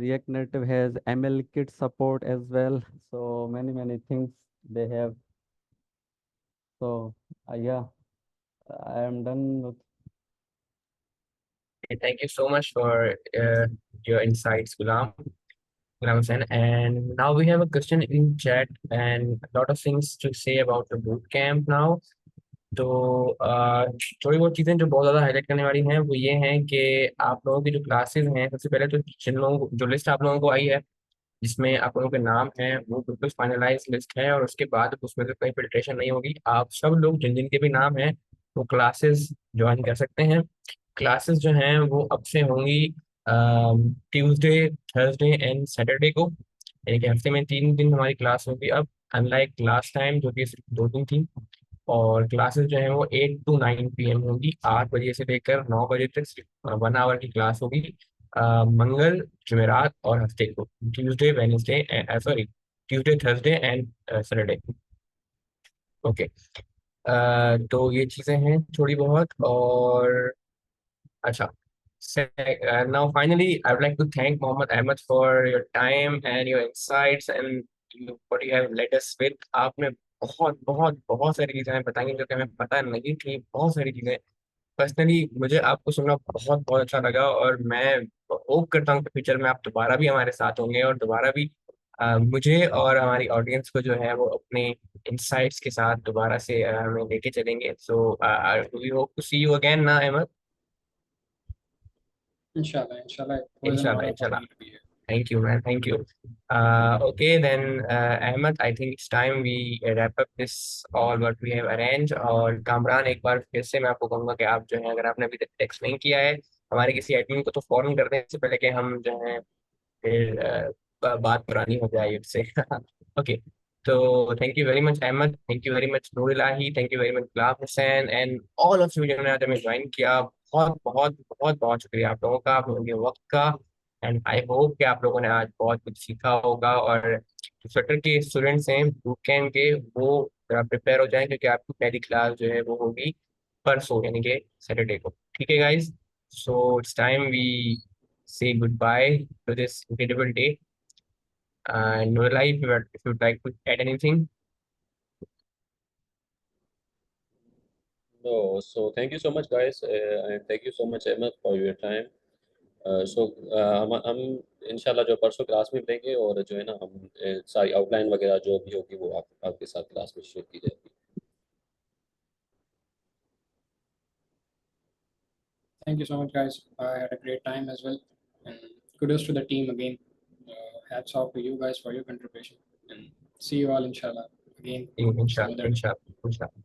React Native has ML kit support as well. So many things they have. So yeah, I am done with. Thank you so much for your insights, Gulam Hussain. And now we have a question in chat and a lot of things to say about the boot camp now. तो थोड़ी बहुत चीज़ें जो बहुत ज़्यादा हाईलाइट करने वाली हैं वो ये हैं कि आप लोगों की जो क्लासेस हैं, सबसे पहले तो जिन लोगों को जो लिस्ट आप लोगों को आई है जिसमें आप लोगों के नाम हैं वो बिल्कुल फाइनलाइज लिस्ट है, और उसके बाद उसमें से कोई फिल्ट्रेशन नहीं होगी। आप सब लोग जिन जिन के भी नाम हैं वो क्लासेस ज्वाइन कर सकते हैं। क्लासेस जो हैं वो अब से होंगी ट्यूसडे, थर्सडे एंड सैटरडे को, यानी कि हफ्ते में 3 दिन हमारी क्लास होगी अब, अनलाइक लास्ट टाइम जो कि सिर्फ 2 दिन थी। और क्लासेस जो है वो 8 to 9 PM होंगी, 8 बजे से लेकर 9 बजे तक 1 आवर की क्लास होगी। मंगल, जुमेरात और हफ्ते को, Tuesday Wednesday, sorry, Tuesday, Thursday and Saturday. Okay, तो ये चीज़ें हैं थोड़ी बहुत। और अच्छा, now finally I would like to thank Mohammed Ahmed for your time and your insights and what you have led us with। आपने बहुत बहुत बहुत सारी चीज़ें हमें बताई जो कि हमें पता नहीं थी, बहुत सारी चीज़ें। पर्सनली मुझे आपको सुनना बहुत बहुत अच्छा लगा, और मैं होप करता हूँ कि फ्यूचर में आप दोबारा भी हमारे साथ होंगे और दोबारा भी मुझे और हमारी ऑडियंस को जो है वो अपने इंसाइट्स के साथ दोबारा से हमें लेके चलेंगे। So we hope to see you again ना Ahmed. Inshallah, inshallah. It was an इंशाल्लाह honor for इंशाल्लाह। me to be here. Thank you, man. Thank you. Okay, then, Ahmed, I think it's time we wrap up this all what we have arranged। और कामरान, एक बार फिर से मैं आपको कहूँगा कि आप जो है, अगर आपने अभी तक टेक्स्ट नहीं किया है हमारे किसी एडमिन को, तो फौरन कर दें, इससे पहले कि हम जो है फिर बात पुरानी हो जाए उससे। ओके, तो thank you very much Ahmed, thank you very much Noor Ilahi, thank you very much Gulab Hussain and all of you जिन्होंने आज हमें ज्वाइन किया। बहुत बहुत बहुत बहुत शुक्रिया आप लोगों का, आप लोगों के वक्त का। एंड आई होप कि आप लोगों ने आज बहुत कुछ सीखा होगा, और जो स्वेटर के स्टूडेंट्स हैं बूट कैम्प के, वो जरा प्रिपेयर हो जाएं, क्योंकि आपकी पहली क्लास जो है वो होगी परसों, यानी कि सैटरडे को। ठीक है guys, so it's time we say goodbye to this incredible day. Nurullah, if you'd like to add anything. No, so thank you so much guys, and thank you so much Ahmed for your time। सो हम इंशाल्लाह जो परसों क्लास में मिलेंगे, और जो है ना हम सारी आउटलाइन वगैरह जो भी होगी वो आपके साथ क्लास में शेयर की जाएगी। Thank you so much, guys. I had a great time as well. And kudos to the team again. Hats off to you guys for your contribution. And see you all, inshallah, again some Inshallah, other day. inshallah, inshallah.